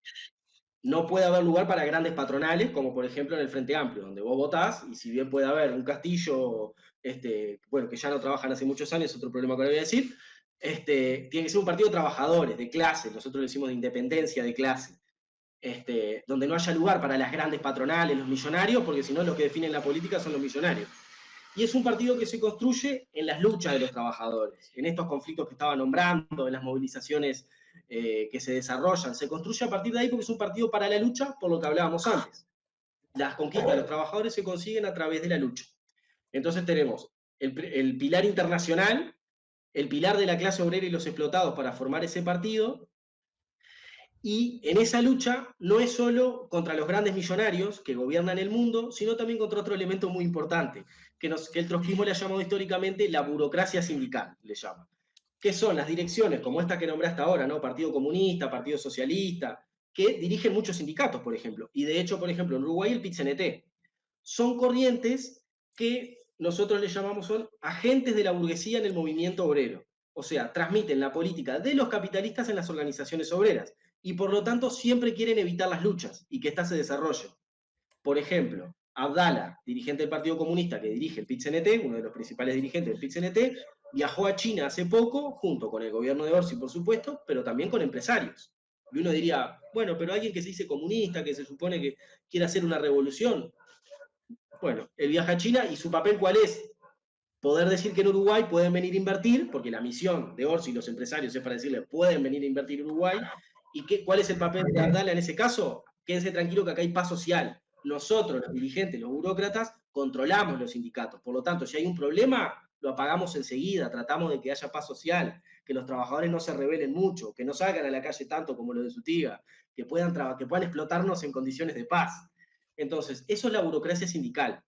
No puede haber lugar para grandes patronales, como por ejemplo en el Frente Amplio, donde vos votás, y si bien puede haber un Castillo, bueno, que ya no trabajan hace muchos años, otro problema que le voy a decir, tiene que ser un partido de trabajadores, de clase, nosotros le decimos de independencia de clase, donde no haya lugar para las grandes patronales, los millonarios, porque si no los que definen la política son los millonarios. Y es un partido que se construye en las luchas de los trabajadores, en estos conflictos que estaba nombrando, en las movilizaciones que se desarrollan. Se construye a partir de ahí porque es un partido para la lucha, por lo que hablábamos antes. Las conquistas de los trabajadores se consiguen a través de la lucha. Entonces tenemos el pilar internacional, el pilar de la clase obrera y los explotados para formar ese partido, y en esa lucha no es solo contra los grandes millonarios que gobiernan el mundo, sino también contra otro elemento muy importante, que el trotskismo le ha llamado históricamente la burocracia sindical, le llama. Que son las direcciones, como esta que nombraste ahora, ¿no? Partido Comunista, Partido Socialista, que dirigen muchos sindicatos, por ejemplo. Y de hecho, por ejemplo, en Uruguay el PIT-CNT. Son corrientes que nosotros le llamamos son agentes de la burguesía en el movimiento obrero. O sea, transmiten la política de los capitalistas en las organizaciones obreras. Y por lo tanto siempre quieren evitar las luchas y que éstas se desarrollen. Por ejemplo, Abdala, dirigente del Partido Comunista que dirige el PIT-CNT, uno de los principales dirigentes del PIT-CNT, viajó a China hace poco, junto con el gobierno de Orsi, por supuesto, pero también con empresarios. Y uno diría, bueno, pero alguien que se dice comunista, que se supone que quiere hacer una revolución. Bueno, él viaja a China y su papel ¿cuál es? Poder decir que en Uruguay pueden venir a invertir, porque la misión de Orsi y los empresarios es para decirle, pueden venir a invertir en Uruguay. ¿Y cuál es el papel de Abdala en ese caso? Quédense tranquilo que acá hay paz social. Nosotros, los dirigentes, los burócratas, controlamos los sindicatos. Por lo tanto, si hay un problema, lo apagamos enseguida, tratamos de que haya paz social, que los trabajadores no se rebelen mucho, que no salgan a la calle tanto como los de su tía, que puedan explotarnos en condiciones de paz. Entonces, eso es la burocracia sindical.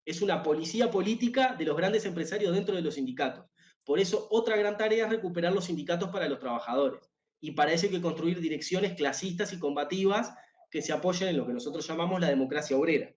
Es una policía política de los grandes empresarios dentro de los sindicatos. Por eso, otra gran tarea es recuperar los sindicatos para los trabajadores. Y para eso hay que construir direcciones clasistas y combativas que se apoyen en lo que nosotros llamamos la democracia obrera,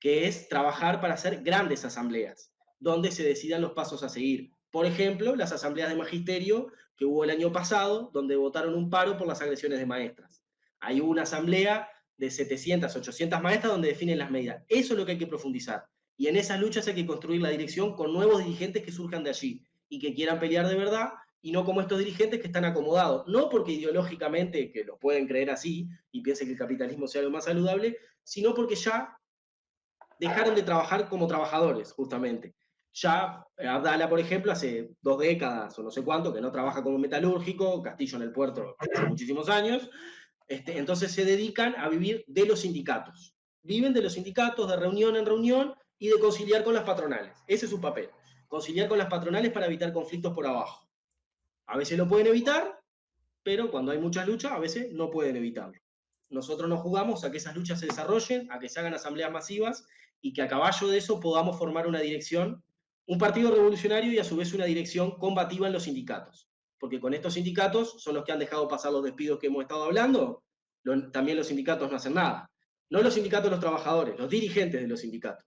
que es trabajar para hacer grandes asambleas, donde se decidan los pasos a seguir. Por ejemplo, las asambleas de magisterio que hubo el año pasado, donde votaron un paro por las agresiones de maestras. Hay una asamblea de 700, 800 maestras donde definen las medidas. Eso es lo que hay que profundizar. Y en esas luchas hay que construir la dirección con nuevos dirigentes que surjan de allí y que quieran pelear de verdad, y no como estos dirigentes que están acomodados, no porque ideológicamente, que lo pueden creer así, y piensen que el capitalismo sea lo más saludable, sino porque ya dejaron de trabajar como trabajadores, justamente. Ya Abdala, por ejemplo, hace 2 décadas o no sé cuánto, que no trabaja como metalúrgico, Castillo en el puerto hace muchísimos años, entonces se dedican a vivir de los sindicatos. Viven de los sindicatos, de reunión en reunión, y de conciliar con las patronales. Ese es su papel, conciliar con las patronales para evitar conflictos por abajo. A veces lo pueden evitar, pero cuando hay muchas luchas, a veces no pueden evitarlo. Nosotros nos jugamos a que esas luchas se desarrollen, a que se hagan asambleas masivas y que a caballo de eso podamos formar una dirección, un partido revolucionario y a su vez una dirección combativa en los sindicatos. Porque con estos sindicatos son los que han dejado pasar los despidos que hemos estado hablando, también los sindicatos no hacen nada. No los sindicatos de los trabajadores, los dirigentes de los sindicatos.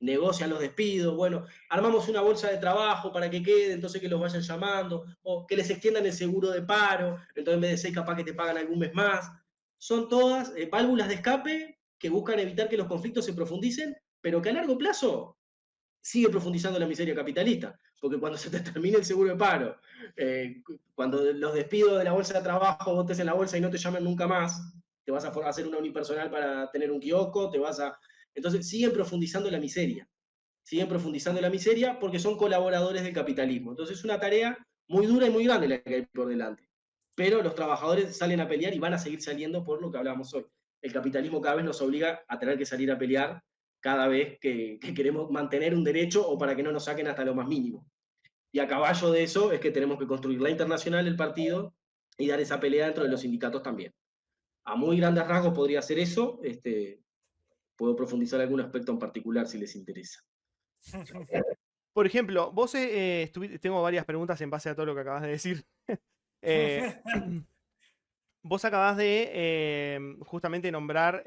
Negocian los despidos, bueno, armamos una bolsa de trabajo para que quede, entonces que los vayan llamando, o que les extiendan el seguro de paro, entonces en vez de 6 capaz que te pagan algún mes más. Son todas válvulas de escape que buscan evitar que los conflictos se profundicen, pero que a largo plazo sigue profundizando la miseria capitalista, porque cuando se te termine el seguro de paro, cuando los despidos de la bolsa de trabajo votes en la bolsa y no te llamen nunca más, te vas a hacer una unipersonal para tener un kiosco, Entonces siguen profundizando la miseria porque son colaboradores del capitalismo. Entonces es una tarea muy dura y muy grande la que hay por delante. Pero los trabajadores salen a pelear y van a seguir saliendo por lo que hablábamos hoy. El capitalismo cada vez nos obliga a tener que salir a pelear cada vez que queremos mantener un derecho o para que no nos saquen hasta lo más mínimo. Y a caballo de eso es que tenemos que construir la internacional, el partido, y dar esa pelea dentro de los sindicatos también. A muy grandes rasgos podría ser eso. Puedo profundizar algún aspecto en particular si les interesa. Por ejemplo, vos tengo varias preguntas en base a todo lo que acabas de decir. Eh, vos acabás de justamente nombrar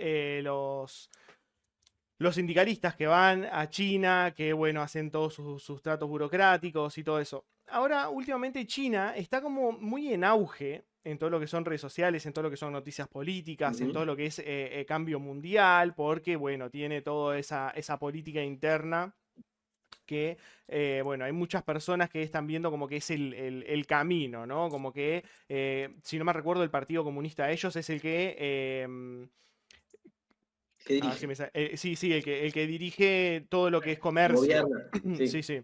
los sindicalistas que van a China, que bueno, hacen todos sus tratos burocráticos y todo eso. Ahora, últimamente China está como muy en auge en todo lo que son redes sociales, en todo lo que son noticias políticas, en todo lo que es cambio mundial, porque bueno, tiene toda esa política interna que, bueno, hay muchas personas que están viendo como que es el camino, ¿no? Como que, si no me recuerdo, el Partido Comunista de ellos es el que... ¿Qué a ver si dirige? sí, sí, el que dirige todo lo que es comercio. Gobierna, Sí, sí. sí.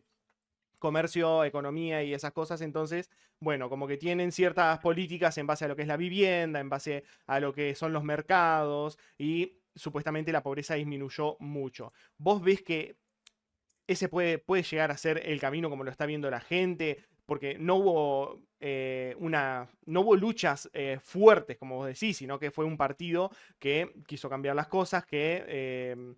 Comercio, economía y esas cosas. Entonces, bueno, como que tienen ciertas políticas en base a lo que es la vivienda, en base a lo que son los mercados y supuestamente la pobreza disminuyó mucho. ¿Vos ves que ese puede llegar a ser el camino como lo está viendo la gente? Porque no hubo, no hubo luchas fuertes, como vos decís, sino que fue un partido que quiso cambiar las cosas, que,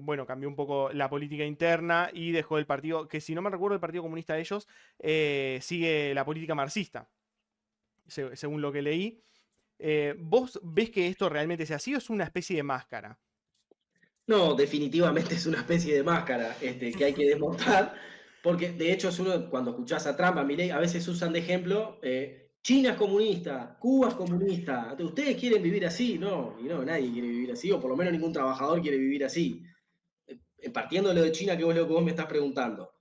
bueno, cambió un poco la política interna y dejó el partido, que si no me recuerdo, el Partido Comunista de ellos sigue la política marxista, según lo que leí. ¿Vos ves que esto realmente sea así o es una especie de máscara? No, definitivamente es una especie de máscara que hay que desmontar, porque de hecho cuando escuchás a Trump, a Milei, a veces usan de ejemplo, China es comunista, Cuba es comunista, ¿ustedes quieren vivir así? No, y no, nadie quiere vivir así, o por lo menos ningún trabajador quiere vivir así. Partiendo de lo de China, que es lo que vos me estás preguntando.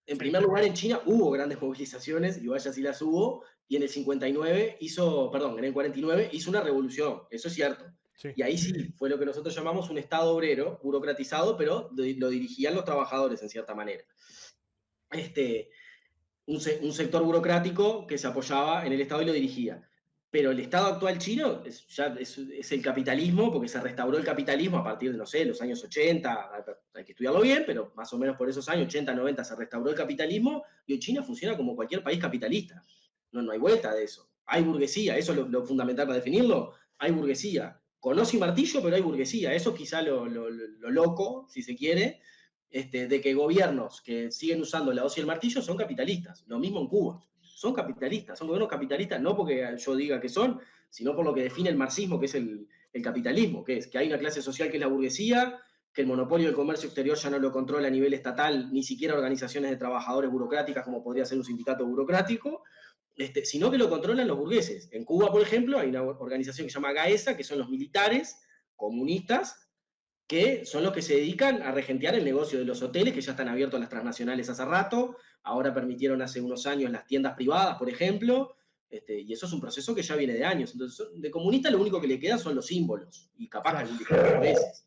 En Sí. primer lugar, en China hubo grandes movilizaciones, y vaya si las hubo, y en el 59 en el 49 hizo una revolución, eso es cierto. Sí. Y ahí sí, fue lo que nosotros llamamos un Estado obrero, burocratizado, pero lo dirigían los trabajadores en cierta manera. Un sector burocrático que se apoyaba en el Estado y lo dirigía. Pero el Estado actual chino es el capitalismo, porque se restauró el capitalismo a partir de, no sé, los años 80, hay que estudiarlo bien, pero más o menos por esos años, 80, 90, se restauró el capitalismo y hoy China funciona como cualquier país capitalista. No hay vuelta de eso. Hay burguesía, eso es lo fundamental para definirlo. Hay burguesía. Con hoz y martillo, pero hay burguesía. Eso es quizá lo loco, si se quiere, de que gobiernos que siguen usando la hoz y el martillo son capitalistas. Lo mismo en Cuba. Son capitalistas, son gobiernos capitalistas, no porque yo diga que son, sino por lo que define el marxismo, que es el capitalismo, que es que hay una clase social que es la burguesía, que el monopolio del comercio exterior ya no lo controla a nivel estatal, ni siquiera organizaciones de trabajadores burocráticas como podría ser un sindicato burocrático, sino que lo controlan los burgueses. En Cuba, por ejemplo, hay una organización que se llama GAESA, que son los militares comunistas, que son los que se dedican a regentear el negocio de los hoteles, que ya están abiertos a las transnacionales hace rato, ahora permitieron hace unos años las tiendas privadas, por ejemplo, y eso es un proceso que ya viene de años. Entonces, de comunista lo único que le queda son los símbolos, y capaz que algún discurso a veces.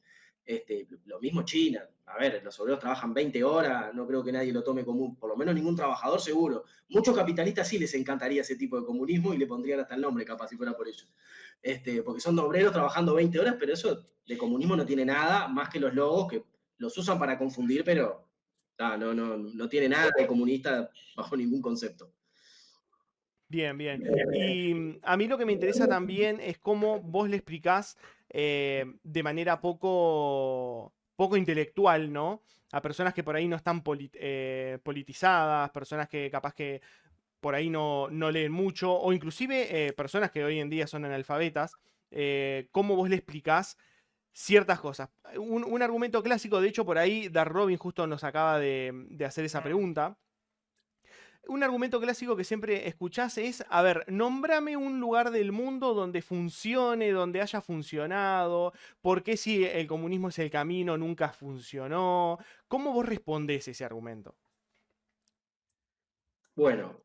Lo mismo China. A ver, los obreros trabajan 20 horas, no creo que nadie lo tome común, por lo menos ningún trabajador seguro. Muchos capitalistas sí les encantaría ese tipo de comunismo y le pondrían hasta el nombre, capaz, si fuera por ellos. Porque son obreros trabajando 20 horas, pero eso de comunismo no tiene nada más que los logos que los usan para confundir, pero no tiene nada de comunista bajo ningún concepto. Bien, bien. Y a mí lo que me interesa también es cómo vos le explicás de manera poco intelectual, ¿no? A personas que por ahí no están politizadas, personas que capaz que por ahí no leen mucho, o inclusive personas que hoy en día son analfabetas, cómo vos le explicás ciertas cosas. Un argumento clásico, de hecho, por ahí Dar Robin justo nos acaba de hacer esa pregunta. Un argumento clásico que siempre escuchás es, a ver, nómbrame un lugar del mundo donde funcione, donde haya funcionado, por qué si el comunismo es el camino nunca funcionó. ¿Cómo vos respondés ese argumento? Bueno,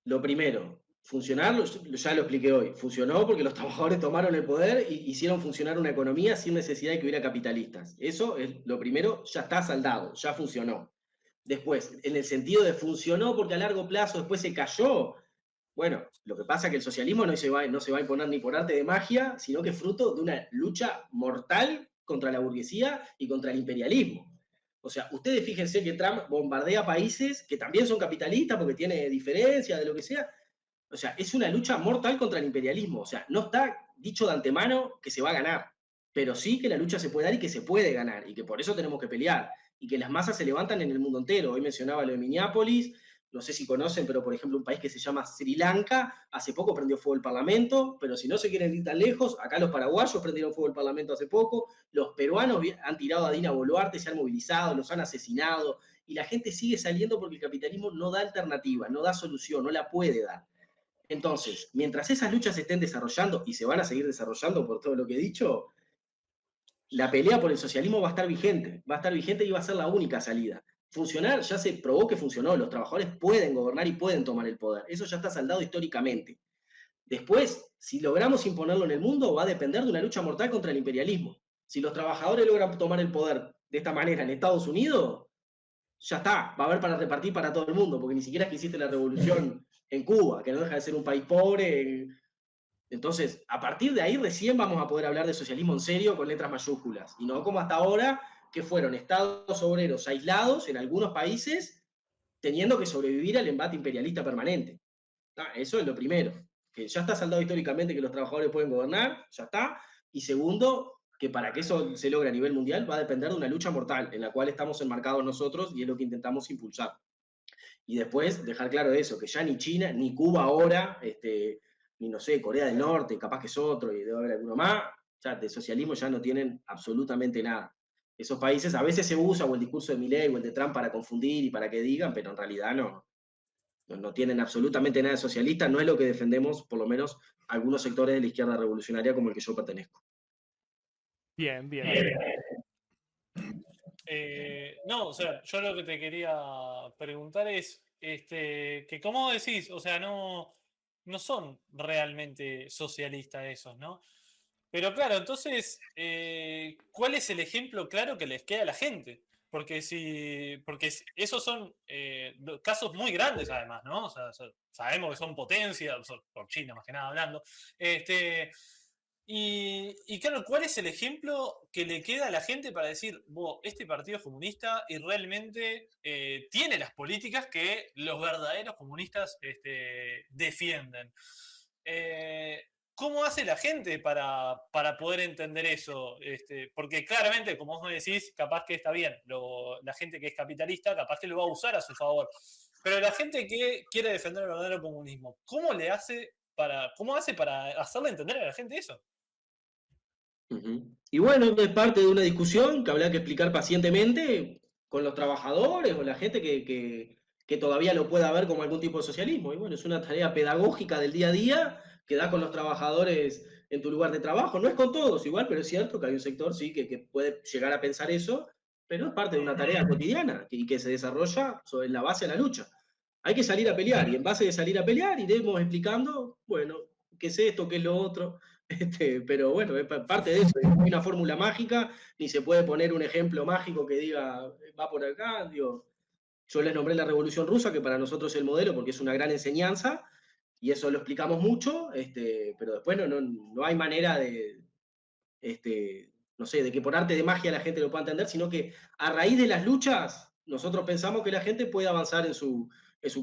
lo primero, Funcionar, ya lo expliqué hoy, funcionó porque los trabajadores tomaron el poder y hicieron funcionar una economía sin necesidad de que hubiera capitalistas. Eso es lo primero, ya está saldado, ya funcionó. Después, en el sentido de funcionó porque a largo plazo después se cayó. Bueno, lo que pasa es que el socialismo no se va a imponer ni por arte de magia, sino que es fruto de una lucha mortal contra la burguesía y contra el imperialismo. O sea, ustedes fíjense que Trump bombardea países que también son capitalistas porque tiene diferencias de lo que sea. O sea, es una lucha mortal contra el imperialismo. O sea, no está dicho de antemano que se va a ganar, pero sí que la lucha se puede dar y que se puede ganar, y que por eso tenemos que pelear, y que las masas se levantan en el mundo entero. Hoy mencionaba lo de Minneapolis, no sé si conocen, pero por ejemplo un país que se llama Sri Lanka, hace poco prendió fuego el Parlamento, pero si no se quieren ir tan lejos, acá los paraguayos prendieron fuego el Parlamento hace poco, los peruanos han tirado a Dina Boluarte, se han movilizado, los han asesinado, y la gente sigue saliendo porque el capitalismo no da alternativa, no da solución, no la puede dar. Entonces, mientras esas luchas se estén desarrollando, y se van a seguir desarrollando por todo lo que he dicho, la pelea por el socialismo va a estar vigente y va a ser la única salida. Funcionar, ya se probó que funcionó, los trabajadores pueden gobernar y pueden tomar el poder, eso ya está saldado históricamente. Después, si logramos imponerlo en el mundo, va a depender de una lucha mortal contra el imperialismo. Si los trabajadores logran tomar el poder de esta manera en Estados Unidos, ya está, va a haber para repartir para todo el mundo, porque ni siquiera es que hiciste la revolución en Cuba, que no deja de ser un país pobre. Entonces, a partir de ahí recién vamos a poder hablar de socialismo en serio con letras mayúsculas, y no como hasta ahora, que fueron estados obreros aislados en algunos países, teniendo que sobrevivir al embate imperialista permanente. Eso es lo primero, que ya está saldado históricamente que los trabajadores pueden gobernar, ya está, y segundo, que para que eso se logre a nivel mundial va a depender de una lucha mortal, en la cual estamos enmarcados nosotros y es lo que intentamos impulsar. Y después dejar claro eso, que ya ni China, ni Cuba ahora, ni no sé, Corea del Norte, capaz que es otro, y debe haber alguno más, ya de socialismo ya no tienen absolutamente nada. Esos países a veces se usa, o el discurso de Milei o el de Trump para confundir y para que digan, pero en realidad no tienen absolutamente nada de socialista, no es lo que defendemos, por lo menos algunos sectores de la izquierda revolucionaria como el que yo pertenezco. Bien, bien. No, o sea, yo lo que te quería preguntar es, que como decís, o sea, no son realmente socialistas esos, ¿no? Pero claro, entonces, ¿cuál es el ejemplo claro que les queda a la gente? Porque esos son casos muy grandes además, ¿no? O sea, sabemos que son potencias, por China más que nada hablando. Y claro, ¿cuál es el ejemplo que le queda a la gente para decir, este partido es comunista y realmente tiene las políticas que los verdaderos comunistas defienden? ¿Cómo hace la gente para poder entender eso? Porque claramente, como vos me decís, capaz que está bien, la gente que es capitalista, capaz que lo va a usar a su favor. Pero la gente que quiere defender el verdadero comunismo, ¿cómo hace para hacerle entender a la gente eso? Y bueno, es parte de una discusión que habrá que explicar pacientemente con los trabajadores o la gente que todavía lo pueda ver como algún tipo de socialismo. Y bueno, es una tarea pedagógica del día a día que da con los trabajadores en tu lugar de trabajo. No es con todos igual, pero es cierto que hay un sector sí que puede llegar a pensar eso, pero es parte de una tarea cotidiana y que se desarrolla sobre la base de la lucha. Hay que salir a pelear y en base de salir a pelear iremos explicando, bueno, qué es esto, qué es lo otro. Pero bueno, es parte de eso, no hay una fórmula mágica, ni se puede poner un ejemplo mágico que diga, va por acá, digo, yo les nombré la Revolución Rusa, que para nosotros es el modelo porque es una gran enseñanza, y eso lo explicamos mucho, pero después no hay manera de, no sé, de que por arte de magia la gente lo pueda entender, sino que a raíz de las luchas, nosotros pensamos que la gente puede avanzar en su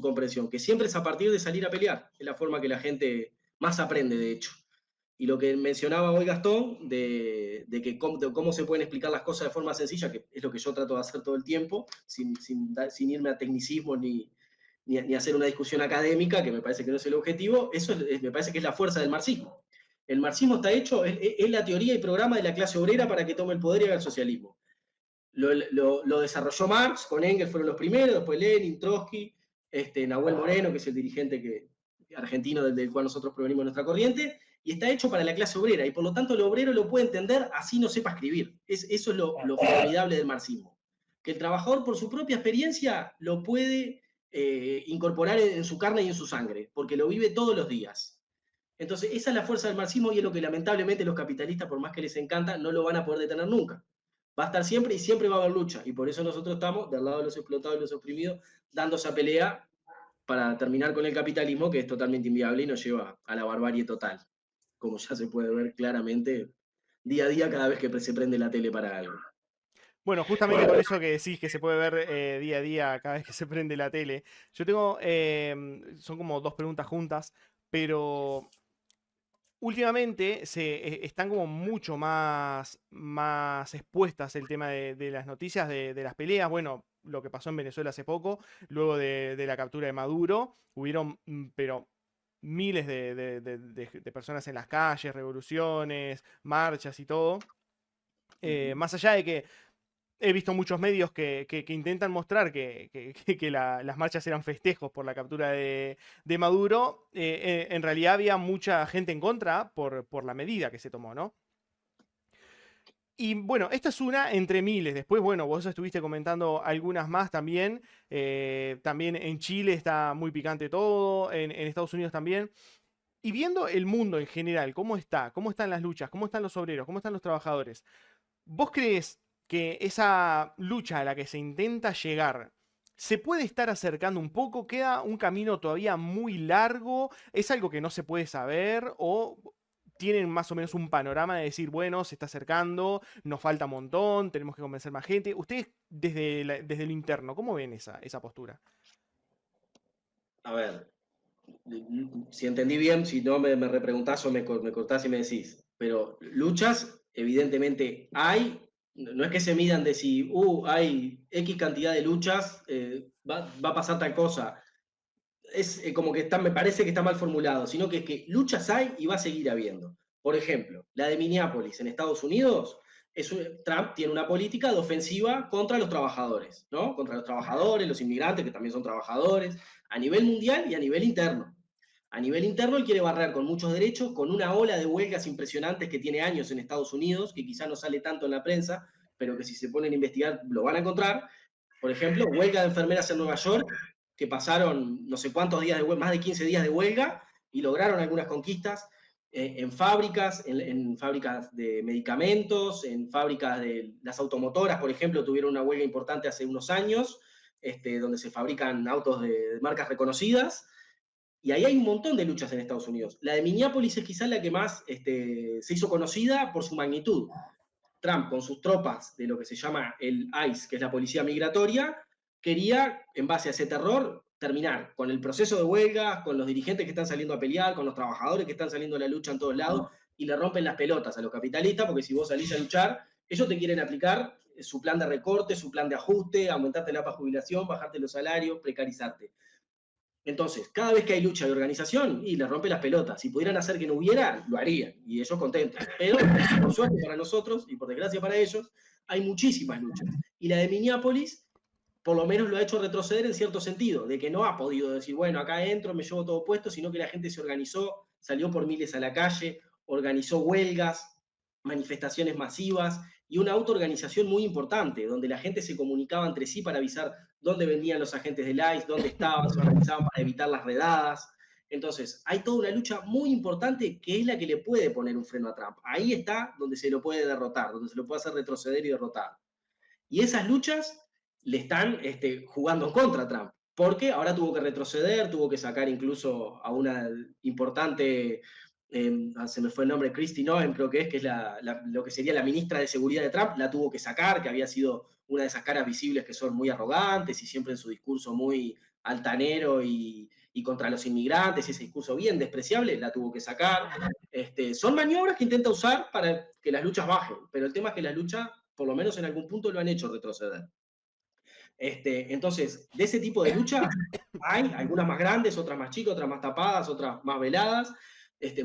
comprensión, que siempre es a partir de salir a pelear, es la forma que la gente más aprende, de hecho. Y lo que mencionaba hoy Gastón, de cómo se pueden explicar las cosas de forma sencilla, que es lo que yo trato de hacer todo el tiempo, sin irme a tecnicismos ni hacer una discusión académica, que me parece que no es el objetivo, eso me parece que es la fuerza del marxismo. El marxismo está hecho, es la teoría y programa de la clase obrera para que tome el poder y haga el socialismo. Lo desarrolló Marx, con Engels fueron los primeros, después Lenin, Trotsky, Nahuel Moreno, que es el dirigente argentino del cual nosotros provenimos nuestra corriente, y está hecho para la clase obrera, y por lo tanto el obrero lo puede entender así no sepa escribir. Eso es lo formidable del marxismo. Que el trabajador por su propia experiencia lo puede incorporar en su carne y en su sangre, porque lo vive todos los días. Entonces, esa es la fuerza del marxismo y es lo que lamentablemente los capitalistas, por más que les encanta, no lo van a poder detener nunca. Va a estar siempre y siempre va a haber lucha. Y por eso nosotros estamos del lado de los explotados y los oprimidos, dando esa pelea para terminar con el capitalismo, que es totalmente inviable y nos lleva a la barbarie total, como ya se puede ver claramente día a día cada vez que se prende la tele para algo. Bueno, justamente con eso que decís que se puede ver día a día cada vez que se prende la tele, yo tengo, son como dos preguntas juntas, pero últimamente están como mucho más expuestas el tema de las noticias de las peleas. Bueno, lo que pasó en Venezuela hace poco, luego de la captura de Maduro, hubieron, pero miles de personas en las calles, revoluciones, marchas y todo. Más allá de que he visto muchos medios que intentan mostrar que las marchas eran festejos por la captura de Maduro, en realidad había mucha gente en contra por la medida que se tomó, ¿no? Y bueno, esta es una entre miles. Después, bueno, vos estuviste comentando algunas más también. También en Chile está muy picante todo, en Estados Unidos también. Y viendo el mundo en general, ¿cómo está? ¿Cómo están las luchas? ¿Cómo están los obreros? ¿Cómo están los trabajadores? ¿Vos crees que esa lucha a la que se intenta llegar se puede estar acercando un poco? ¿Queda un camino todavía muy largo? ¿Es algo que no se puede saber? ¿O tienen más o menos un panorama de decir, bueno, se está acercando, nos falta un montón, tenemos que convencer más gente? Ustedes desde lo interno, ¿cómo ven esa postura? A ver, si entendí bien, si no me repreguntás o me cortás y me decís. Pero luchas, evidentemente hay. No es que se midan de si hay X cantidad de luchas, va a pasar tal cosa. Es como que me parece que está mal formulado, sino que es que luchas hay y va a seguir habiendo. Por ejemplo, la de Minneapolis en Estados Unidos, Trump tiene una política de ofensiva contra los trabajadores, ¿no? Contra los trabajadores, los inmigrantes, que también son trabajadores, a nivel mundial y a nivel interno. A nivel interno, él quiere barrer con muchos derechos, con una ola de huelgas impresionantes que tiene años en Estados Unidos, que quizá no sale tanto en la prensa, pero que si se ponen a investigar lo van a encontrar. Por ejemplo, huelga de enfermeras en Nueva York, que pasaron no sé cuántos días de huelga, más de 15 días de huelga, y lograron algunas conquistas en fábricas, en fábricas de medicamentos, en fábricas de las automotoras, por ejemplo, tuvieron una huelga importante hace unos años, donde se fabrican autos de marcas reconocidas. Y ahí hay un montón de luchas en Estados Unidos. La de Minneapolis es quizás la que más se hizo conocida por su magnitud. Trump, con sus tropas de lo que se llama el ICE, que es la policía migratoria, quería, en base a ese terror, terminar con el proceso de huelgas, con los dirigentes que están saliendo a pelear, con los trabajadores que están saliendo a la lucha en todos lados, y le rompen las pelotas a los capitalistas, porque si vos salís a luchar, ellos te quieren aplicar su plan de recorte, su plan de ajuste, aumentarte la jubilación, bajarte los salarios, precarizarte. Entonces, cada vez que hay lucha de organización, y les rompe las pelotas. Si pudieran hacer que no hubiera, lo harían, y ellos contentos. Pero, por suerte para nosotros, y por desgracia para ellos, hay muchísimas luchas. Y la de Minneapolis, por lo menos lo ha hecho retroceder en cierto sentido, de que no ha podido decir, bueno, acá entro, me llevo todo puesto, sino que la gente se organizó, salió por miles a la calle, organizó huelgas, manifestaciones masivas, y una autoorganización muy importante, donde la gente se comunicaba entre sí para avisar dónde venían los agentes del ICE, dónde estaban, se organizaban para evitar las redadas. Entonces, hay toda una lucha muy importante que es la que le puede poner un freno a Trump. Ahí está donde se lo puede derrotar, donde se lo puede hacer retroceder y derrotar. Y esas luchas le están jugando en contra a Trump, porque ahora tuvo que retroceder, tuvo que sacar incluso a una importante, se me fue el nombre, Kristi Noem creo que es lo que sería la ministra de Seguridad de Trump, la tuvo que sacar, que había sido una de esas caras visibles que son muy arrogantes y siempre en su discurso muy altanero y contra los inmigrantes, ese discurso bien despreciable, la tuvo que sacar. Son maniobras que intenta usar para que las luchas bajen, pero el tema es que las luchas, por lo menos en algún punto, lo han hecho retroceder. Entonces, de ese tipo de lucha hay algunas más grandes, otras más chicas, otras más tapadas, otras más veladas,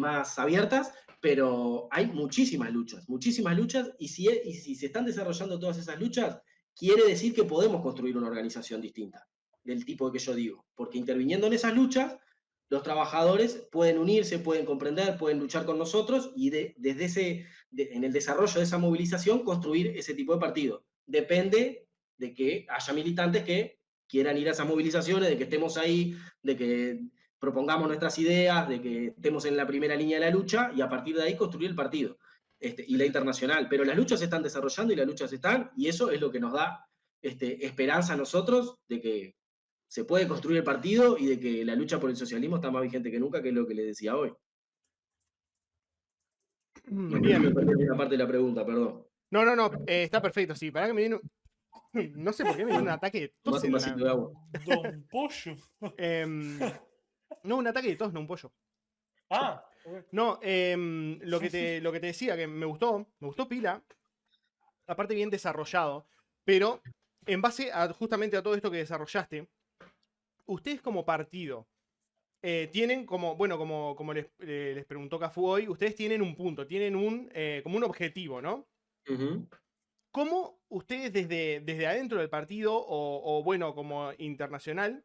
más abiertas, pero hay muchísimas luchas, y si se están desarrollando todas esas luchas, quiere decir que podemos construir una organización distinta, del tipo que yo digo, porque interviniendo en esas luchas, los trabajadores pueden unirse, pueden comprender, pueden luchar con nosotros, y en el desarrollo de esa movilización construir ese tipo de partido. Depende de que haya militantes que quieran ir a esas movilizaciones, de que estemos ahí, de que propongamos nuestras ideas, de que estemos en la primera línea de la lucha y a partir de ahí construir el partido y la internacional. Pero las luchas se están desarrollando y las luchas están, y eso es lo que nos da esperanza a nosotros de que se puede construir el partido y de que la lucha por el socialismo está más vigente que nunca, que es lo que les decía hoy. Bien. Me perdí una parte de la pregunta, perdón. No, está perfecto, sí. Para que me viene no sé por qué me viene un ataque de tos Tomate un vasito de agua. Don Pollo. No, un ataque de tos, no un pollo. Ah, No, lo que te decía, que me gustó pila, aparte bien desarrollado, pero en base a justamente a todo esto que desarrollaste, ustedes como partido tienen como, bueno, como les preguntó Cafú hoy, ustedes tienen un punto, tienen como un objetivo, ¿no? Ujú. ¿Cómo ustedes desde adentro del partido o bueno, como internacional,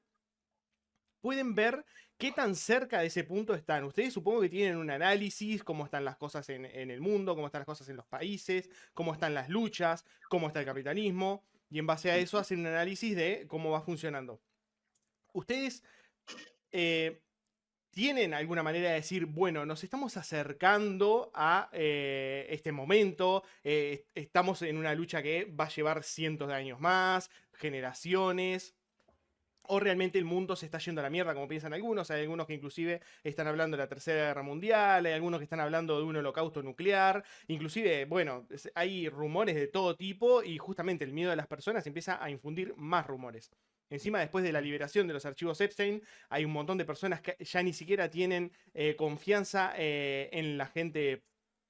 pueden ver qué tan cerca de ese punto están? Ustedes supongo que tienen un análisis, cómo están las cosas en el mundo, cómo están las cosas en los países, cómo están las luchas, cómo está el capitalismo, y en base a eso hacen un análisis de cómo va funcionando. ¿Ustedes tienen alguna manera de decir, bueno, nos estamos acercando a este momento, estamos en una lucha que va a llevar cientos de años más, generaciones? ¿O realmente el mundo se está yendo a la mierda, como piensan algunos? Hay algunos que inclusive están hablando de la Tercera Guerra Mundial, hay algunos que están hablando de un holocausto nuclear, inclusive, bueno, hay rumores de todo tipo y justamente el miedo de las personas empieza a infundir más rumores. Encima, después de la liberación de los archivos Epstein, hay un montón de personas que ya ni siquiera tienen confianza en la gente,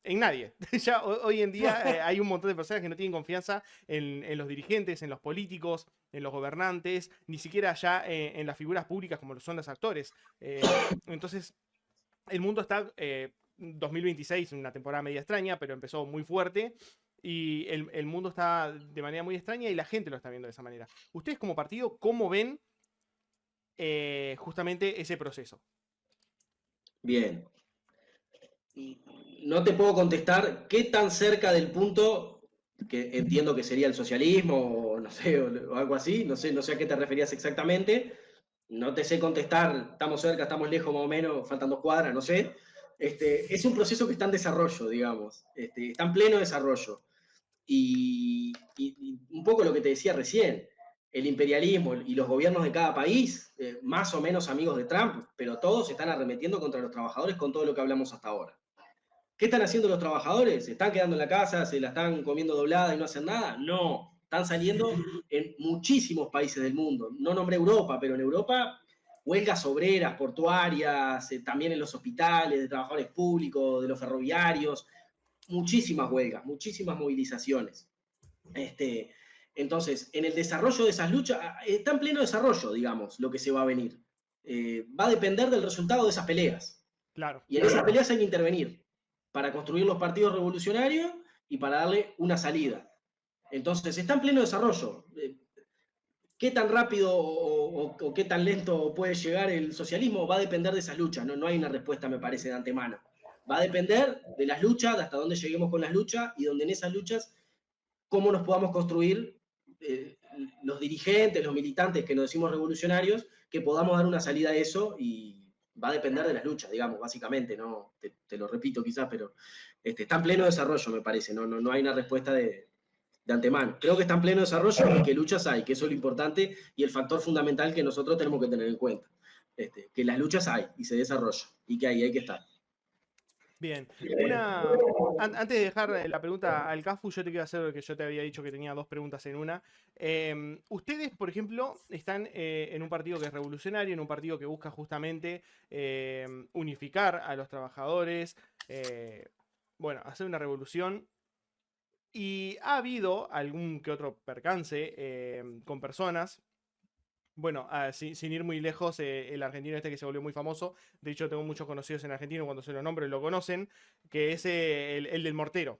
en nadie. Ya hoy en día hay un montón de personas que no tienen confianza en los dirigentes, en los políticos, en los gobernantes, ni siquiera ya en las figuras públicas como lo son los actores. Entonces, el mundo está 2026, una temporada media extraña, pero empezó muy fuerte. Y el mundo está de manera muy extraña y la gente lo está viendo de esa manera. Ustedes como partido, ¿cómo ven justamente ese proceso? Bien. No te puedo contestar qué tan cerca del punto que entiendo que sería el socialismo o no sé, o algo así, no sé a qué te referías exactamente. No te sé contestar, estamos cerca, estamos lejos más o menos, faltan 2 cuadras, no sé. Es un proceso que está en desarrollo, digamos, está en pleno desarrollo. Y un poco lo que te decía recién, el imperialismo y los gobiernos de cada país, más o menos amigos de Trump, pero todos están arremetiendo contra los trabajadores con todo lo que hablamos hasta ahora. ¿Qué están haciendo los trabajadores? ¿Se están quedando en la casa? ¿Se la están comiendo doblada y no hacen nada? No, están saliendo en muchísimos países del mundo. No nombré Europa, pero en Europa huelgas obreras, portuarias, también en los hospitales, de trabajadores públicos, de los ferroviarios, muchísimas huelgas, muchísimas movilizaciones. Entonces, en el desarrollo de esas luchas, está en pleno desarrollo, digamos, lo que se va a venir. Va a depender del resultado de esas peleas. Claro. Y en esas peleas hay que intervenir para construir los partidos revolucionarios y para darle una salida. Entonces, está en pleno desarrollo. ¿Qué tan rápido o qué tan lento puede llegar el socialismo? Va a depender de esas luchas. No hay una respuesta, me parece, de antemano. Va a depender de las luchas, de hasta dónde lleguemos con las luchas y donde en esas luchas, cómo nos podamos construir los dirigentes, los militantes que nos decimos revolucionarios, que podamos dar una salida a eso y va a depender de las luchas, digamos, básicamente, ¿no? Te lo repito quizás, pero está en pleno desarrollo, me parece, no hay una respuesta de antemano. Creo que está en pleno desarrollo y que luchas hay, que eso es lo importante y el factor fundamental que nosotros tenemos que tener en cuenta. Que las luchas hay y se desarrollan y que ahí hay que estar. Bien. Antes de dejar la pregunta al Cafu, yo te quiero hacer lo que yo te había dicho que tenía dos preguntas en una. Ustedes, por ejemplo, están en un partido que es revolucionario, en un partido que busca justamente unificar a los trabajadores, bueno, hacer una revolución. Y ha habido algún que otro percance con personas. Bueno, sin ir muy lejos, el argentino este que se volvió muy famoso, de hecho tengo muchos conocidos en Argentina, cuando se lo nombro lo conocen, que es el del mortero.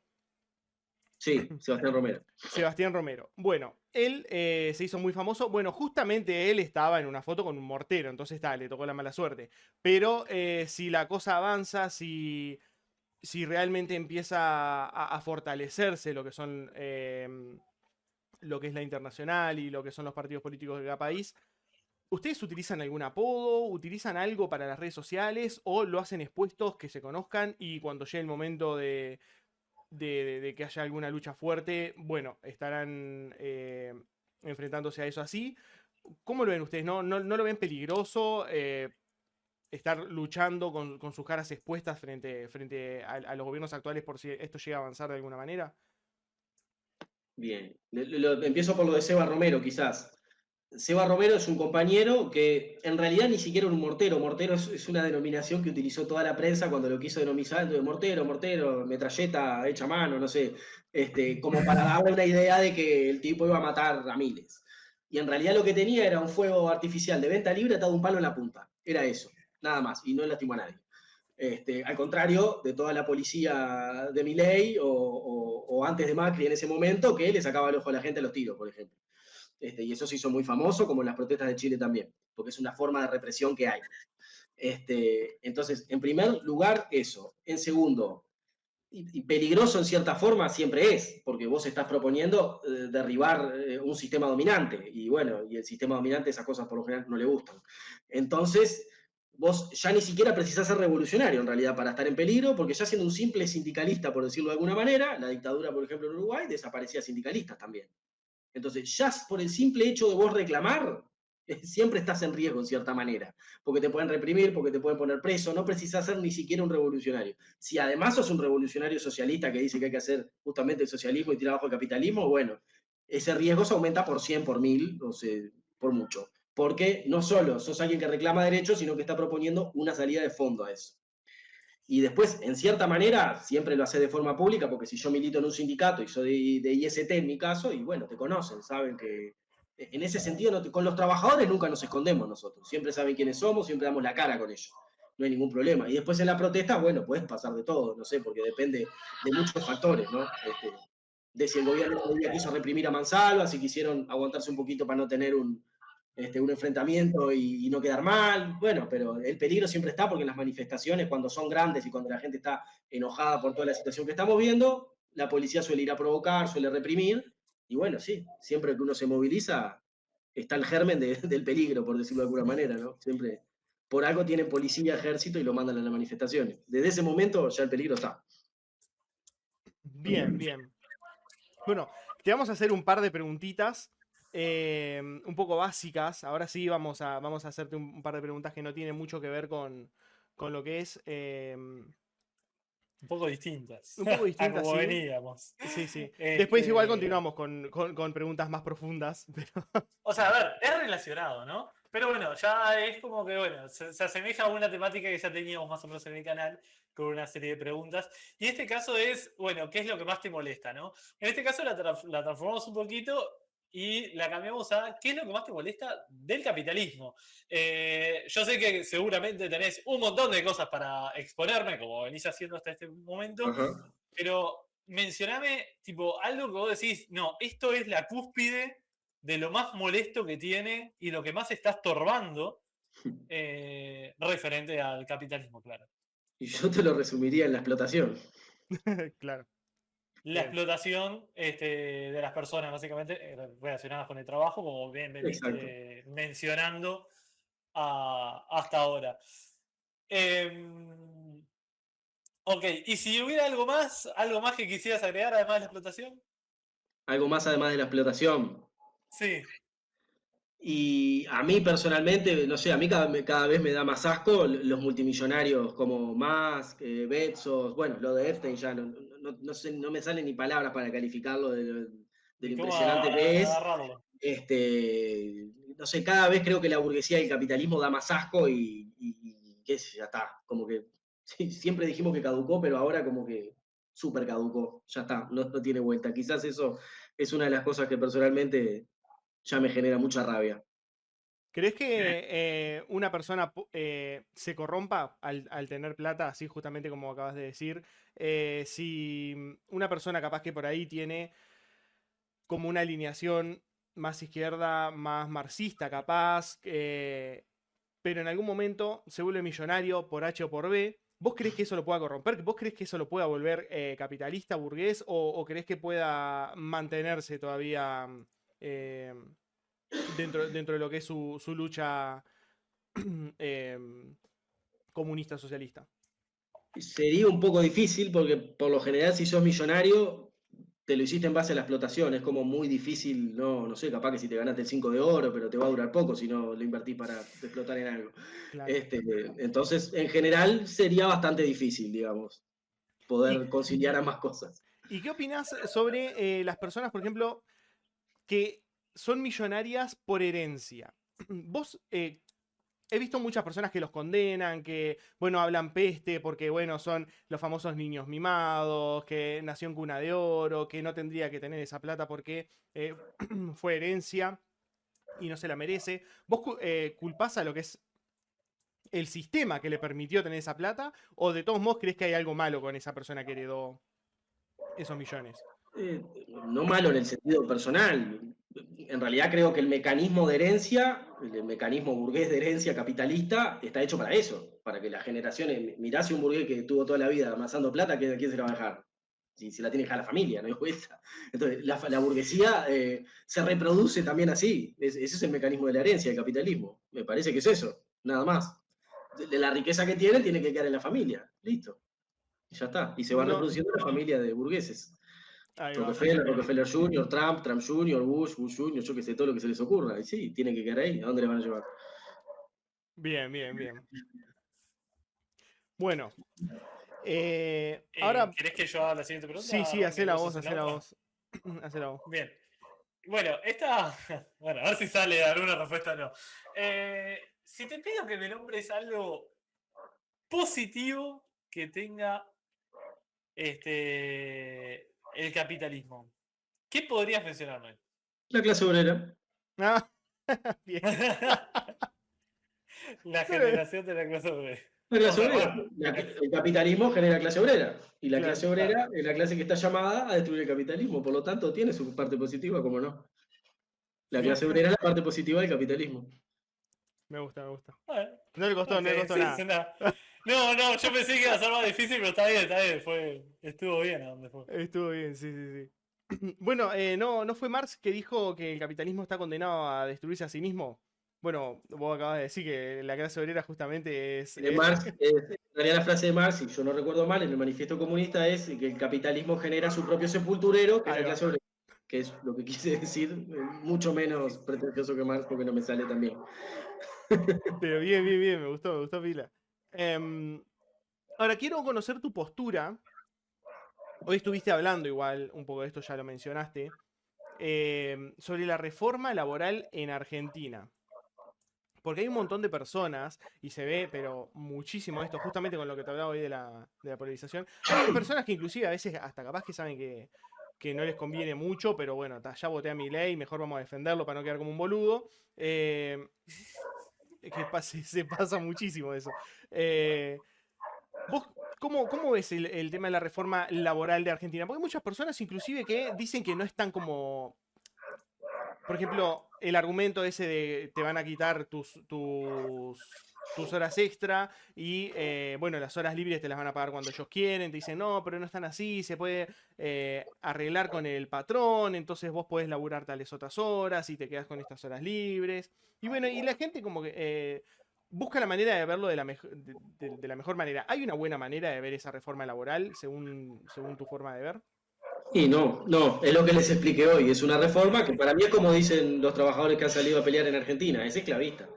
Sí, Sebastián Romero. Sebastián Romero. Bueno, él se hizo muy famoso. Bueno, justamente él estaba en una foto con un mortero, entonces le tocó la mala suerte. Pero si la cosa avanza, si realmente empieza a fortalecerse lo que son lo que es la internacional y lo que son los partidos políticos de cada país. ¿Ustedes utilizan algún apodo? ¿Utilizan algo para las redes sociales? ¿O lo hacen expuestos, que se conozcan y cuando llegue el momento de que haya alguna lucha fuerte, bueno, estarán enfrentándose a eso así? ¿Cómo lo ven ustedes? ¿No lo ven peligroso estar luchando con sus caras expuestas frente a los gobiernos actuales por si esto llega a avanzar de alguna manera? Bien, empiezo por lo de Seba Romero, quizás. Seba Romero es un compañero que en realidad ni siquiera un mortero. Mortero es una denominación que utilizó toda la prensa cuando lo quiso denominar, entonces, mortero, metralleta hecha a mano, no sé, como para darle una idea de que el tipo iba a matar a miles. Y en realidad lo que tenía era un fuego artificial de venta libre atado a un palo en la punta. Era eso, nada más, y no lastimó a nadie. Al contrario de toda la policía de Milei o antes de Macri en ese momento, que le sacaba el ojo a la gente a los tiros, por ejemplo. Y eso se hizo muy famoso, como en las protestas de Chile también, porque es una forma de represión que hay. Entonces, en primer lugar, eso. En segundo, y peligroso en cierta forma siempre es, porque vos estás proponiendo derribar un sistema dominante, y bueno, y el sistema dominante esas cosas por lo general no le gustan. Entonces, vos ya ni siquiera precisás ser revolucionario en realidad para estar en peligro, porque ya siendo un simple sindicalista, por decirlo de alguna manera, la dictadura, por ejemplo, en Uruguay, desaparecía sindicalistas también. Entonces, ya por el simple hecho de vos reclamar, siempre estás en riesgo en cierta manera, porque te pueden reprimir, porque te pueden poner preso, no precisás ser ni siquiera un revolucionario. Si además sos un revolucionario socialista que dice que hay que hacer justamente el socialismo y tirar abajo el capitalismo, bueno, ese riesgo se aumenta por 100, por 1000, o sea, por mucho. Porque no solo sos alguien que reclama derechos, sino que está proponiendo una salida de fondo a eso. Y después, en cierta manera, siempre lo hace de forma pública, porque si yo milito en un sindicato y soy de IST en mi caso, y bueno, te conocen, saben que en ese sentido con los trabajadores nunca nos escondemos nosotros, siempre saben quiénes somos, siempre damos la cara con ellos, no hay ningún problema. Y después en la protesta, bueno, puedes pasar de todo, no sé, porque depende de muchos factores, ¿no? De si el gobierno quiso reprimir a Mansalva, si quisieron aguantarse un poquito para no tener un enfrentamiento y no quedar mal. Bueno, pero el peligro siempre está porque en las manifestaciones, cuando son grandes y cuando la gente está enojada por toda la situación que estamos viendo, la policía suele ir a provocar, suele reprimir. Y bueno, sí, siempre que uno se moviliza, está el germen del peligro, por decirlo de alguna manera, ¿no? Siempre, por algo tienen policía, ejército y lo mandan a las manifestaciones. Desde ese momento ya el peligro está. Bien, bien. Bueno, te vamos a hacer un par de preguntitas un poco básicas. Ahora sí vamos a hacerte un par de preguntas que no tienen mucho que ver con lo que es Un poco distintas. un poco A distintas, como sí. veníamos. Sí, sí. Después igual Este, continuamos con preguntas más profundas. Pero... O sea, a ver, es relacionado, ¿no? Pero bueno, ya es como que, bueno, se asemeja a una temática que ya teníamos más o menos en el canal, con una serie de preguntas. Y este caso es, bueno, ¿qué es lo que más te molesta, no? En este caso la transformamos un poquito y la cambiamos a ¿qué es lo que más te molesta del capitalismo? Yo sé que seguramente tenés un montón de cosas para exponerme, como venís haciendo hasta este momento, Ajá. pero mencioname, tipo, algo que vos decís, no, esto es la cúspide de lo más molesto que tiene y lo que más está estorbando referente al capitalismo, claro. Y yo te lo resumiría en la explotación. Claro. La Bien. explotación de las personas, básicamente, relacionadas con el trabajo, como bien Exacto. veniste mencionando hasta ahora. Ok, y si hubiera algo más que quisieras agregar además de la explotación, Algo más además de la explotación. sí. Y a mí personalmente, no sé, a mí cada vez me da más asco los multimillonarios como Musk, Bezos, bueno, lo de Epstein ya no sé, no me salen ni palabras para calificarlo de lo ¿Y cómo impresionante que es. agarrarlo? No sé, cada vez creo que la burguesía y el capitalismo da más asco y qué sé, ya está, como que sí, siempre dijimos que caducó, pero ahora como que súper caducó, ya está, no tiene vuelta. Quizás eso es una de las cosas que personalmente ya me genera mucha rabia. ¿Crees que una persona se corrompa al tener plata, así justamente como acabas de decir? Si una persona capaz que por ahí tiene como una alineación más izquierda, más marxista capaz, pero en algún momento se vuelve millonario por H o por B ¿Vos creés que eso lo pueda corromper? ¿Vos creés que eso lo pueda volver capitalista, burgués? ¿O creés que pueda mantenerse todavía eh, dentro de lo que es su lucha comunista socialista? Sería un poco difícil porque por lo general si sos millonario te lo hiciste en base a la explotación, es como muy difícil, no sé, capaz que si te ganaste el 5 de oro, pero te va a durar poco si no lo invertís para explotar en algo. Claro. Entonces, en general sería bastante difícil, digamos, poder conciliar ambas cosas. ¿Y qué opinás sobre las personas, por ejemplo, que son millonarias por herencia? Vos, he visto muchas personas que los condenan, que, bueno, hablan peste porque, bueno, son los famosos niños mimados, que nació en cuna de oro, que no tendría que tener esa plata porque fue herencia y no se la merece. ¿Vos culpás a lo que es el sistema que le permitió tener esa plata? ¿O de todos modos crees que hay algo malo con esa persona que heredó esos millones? No malo en el sentido personal. En realidad creo que el mecanismo de herencia, el mecanismo burgués de herencia capitalista, está hecho para eso, para que las generaciones, mirá si un burgués que tuvo toda la vida amasando plata, ¿a quién se la va a dejar? Si la tiene que dejar la familia, no es jueza. Entonces, la burguesía se reproduce también así. Ese es el mecanismo de la herencia, del capitalismo. Me parece que es eso, nada más. De la riqueza que tiene que quedar en la familia. Listo. Y ya está. Y se va No, reproduciendo la familia de burgueses. ahí va. Rockefeller Jr., Trump Jr., Bush Jr., yo que sé, todo lo que se les ocurra. Y sí, tienen que quedar ahí. ¿A dónde le van a llevar? Bien, bien, bien. Bueno, ahora ¿Querés que yo haga la siguiente pregunta? sí, Arranque hacela vos vos, haciendo hacela otra. vos. Hacela vos. Bien. Bueno, esta. Bueno, a ver si sale alguna respuesta o no. Si te pido que me nombres algo positivo que tenga el capitalismo, ¿qué podrías mencionarme? La clase obrera. Ah, bien. La generación de la clase obrera. La O clase sea, obrera. bueno, El capitalismo genera clase obrera. Y la Claro. clase obrera es la clase que está llamada a destruir el capitalismo. Por lo tanto, tiene su parte positiva, como no. La Bien. clase obrera es la parte positiva del capitalismo. Me gusta, me gusta. bueno, No le costó, ok, no le costó sí, nada. sí, nada. No, yo pensé que iba a ser más difícil, pero está bien. Estuvo bien a donde fue. Estuvo bien, sí, sí, sí. Bueno, ¿no fue Marx que dijo que el capitalismo está condenado a destruirse a sí mismo? Bueno, vos acabas de decir que la clase obrera justamente es... De Marx, en realidad la frase de Marx, si yo no recuerdo mal, en el manifiesto comunista es que el capitalismo genera su propio sepulturero, que es Ahí la va. clase obrera, que es lo que quise decir, mucho menos pretencioso que Marx porque no me sale tan bien. Pero bien, bien, bien, me gustó pila. Ahora, quiero conocer tu postura. Hoy estuviste hablando igual, un poco de esto ya lo mencionaste, sobre la reforma laboral en Argentina. Porque hay un montón de personas, y se ve, pero muchísimo esto, justamente con lo que te hablaba hoy de la polarización. Hay personas que inclusive a veces hasta capaz que saben que no les conviene mucho, pero bueno, ya voté a mi ley, mejor vamos a defenderlo para no quedar como un boludo. Se pasa muchísimo eso. ¿Vos cómo ves el tema de la reforma laboral de Argentina? Porque hay muchas personas inclusive que dicen que no están como por ejemplo, el argumento ese de te van a quitar tus horas extra y, bueno, las horas libres te las van a pagar cuando ellos quieren. Te dicen, no, pero no están así, se puede arreglar con el patrón, entonces vos podés laburar tales otras horas y te quedás con estas horas libres. Y bueno, y la gente como que busca la manera de verlo de la mejor manera. ¿Hay una buena manera de ver esa reforma laboral según tu forma de ver? Y no, es lo que les expliqué hoy. Es una reforma que para mí es como dicen los trabajadores que han salido a pelear en Argentina, es esclavista.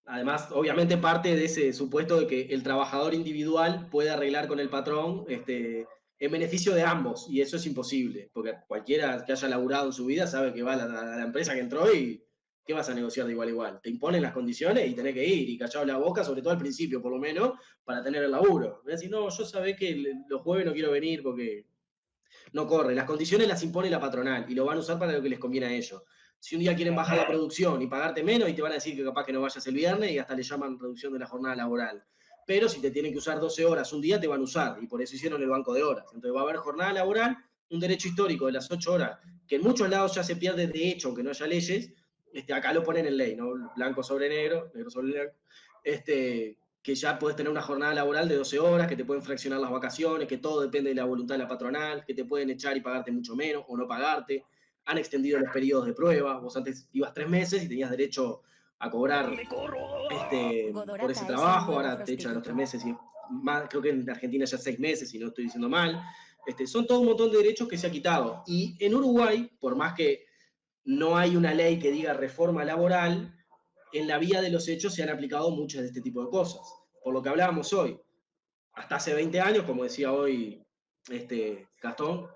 Además, obviamente parte de ese supuesto de que el trabajador individual puede arreglar con el patrón en beneficio de ambos, y eso es imposible, porque cualquiera que haya laburado en su vida sabe que va a la empresa que entró y ¿qué vas a negociar de igual a igual? Te imponen las condiciones y tenés que ir, y callado la boca, sobre todo al principio, por lo menos, para tener el laburo. Es decir, no, yo sabé que los jueves no quiero venir porque no corre. Las condiciones las impone la patronal y lo van a usar para lo que les conviene a ellos. Si un día quieren bajar la producción y pagarte menos, y te van a decir que capaz que no vayas el viernes y hasta le llaman reducción de la jornada laboral. Pero si te tienen que usar 12 horas un día, te van a usar, y por eso hicieron el banco de horas. Entonces va a haber jornada laboral, un derecho histórico de las 8 horas, que en muchos lados ya se pierde de hecho, aunque no haya leyes. Acá lo ponen en ley, ¿no? Blanco sobre negro, negro sobre blanco. que ya puedes tener una jornada laboral de 12 horas, que te pueden fraccionar las vacaciones, que todo depende de la voluntad de la patronal, que te pueden echar y pagarte mucho menos o no pagarte. Han extendido los periodos de prueba. Vos antes ibas 3 meses y tenías derecho a cobrar por ese trabajo, ahora te echan a los 3 meses y más, creo que en Argentina ya 6 meses, si no estoy diciendo mal. Son todo un montón de derechos que se ha quitado. Y en Uruguay, por más que no hay una ley que diga reforma laboral, en la vía de los hechos se han aplicado muchas de este tipo de cosas. Por lo que hablábamos hoy, hasta hace 20 años, como decía hoy Gastón,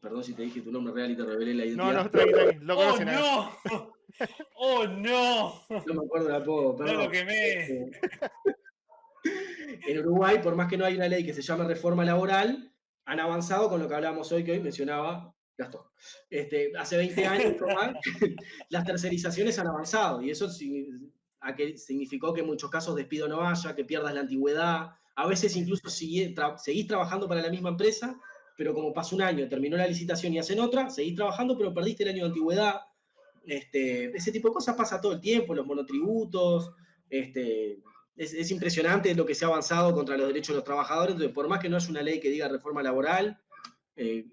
perdón si te dije tu nombre real y te revelé la No, identidad. no, tranqui, lo ¡Oh, conocen. no! ¡Oh, no! No me acuerdo de apodo, No perdón. lo quemé. En Uruguay, por más que no hay una ley que se llame reforma laboral, han avanzado con lo que hablábamos hoy, que hoy mencionaba Gastón. Hace 20 años, más, las tercerizaciones han avanzado y eso significó que en muchos casos despido no haya, que pierdas la antigüedad. A veces incluso seguís trabajando para la misma empresa, pero como pasó un año, terminó la licitación y hacen otra, seguís trabajando, pero perdiste el año de antigüedad. Ese tipo de cosas pasa todo el tiempo, los monotributos. Es impresionante lo que se ha avanzado contra los derechos de los trabajadores. Entonces, por más que no haya una ley que diga reforma laboral,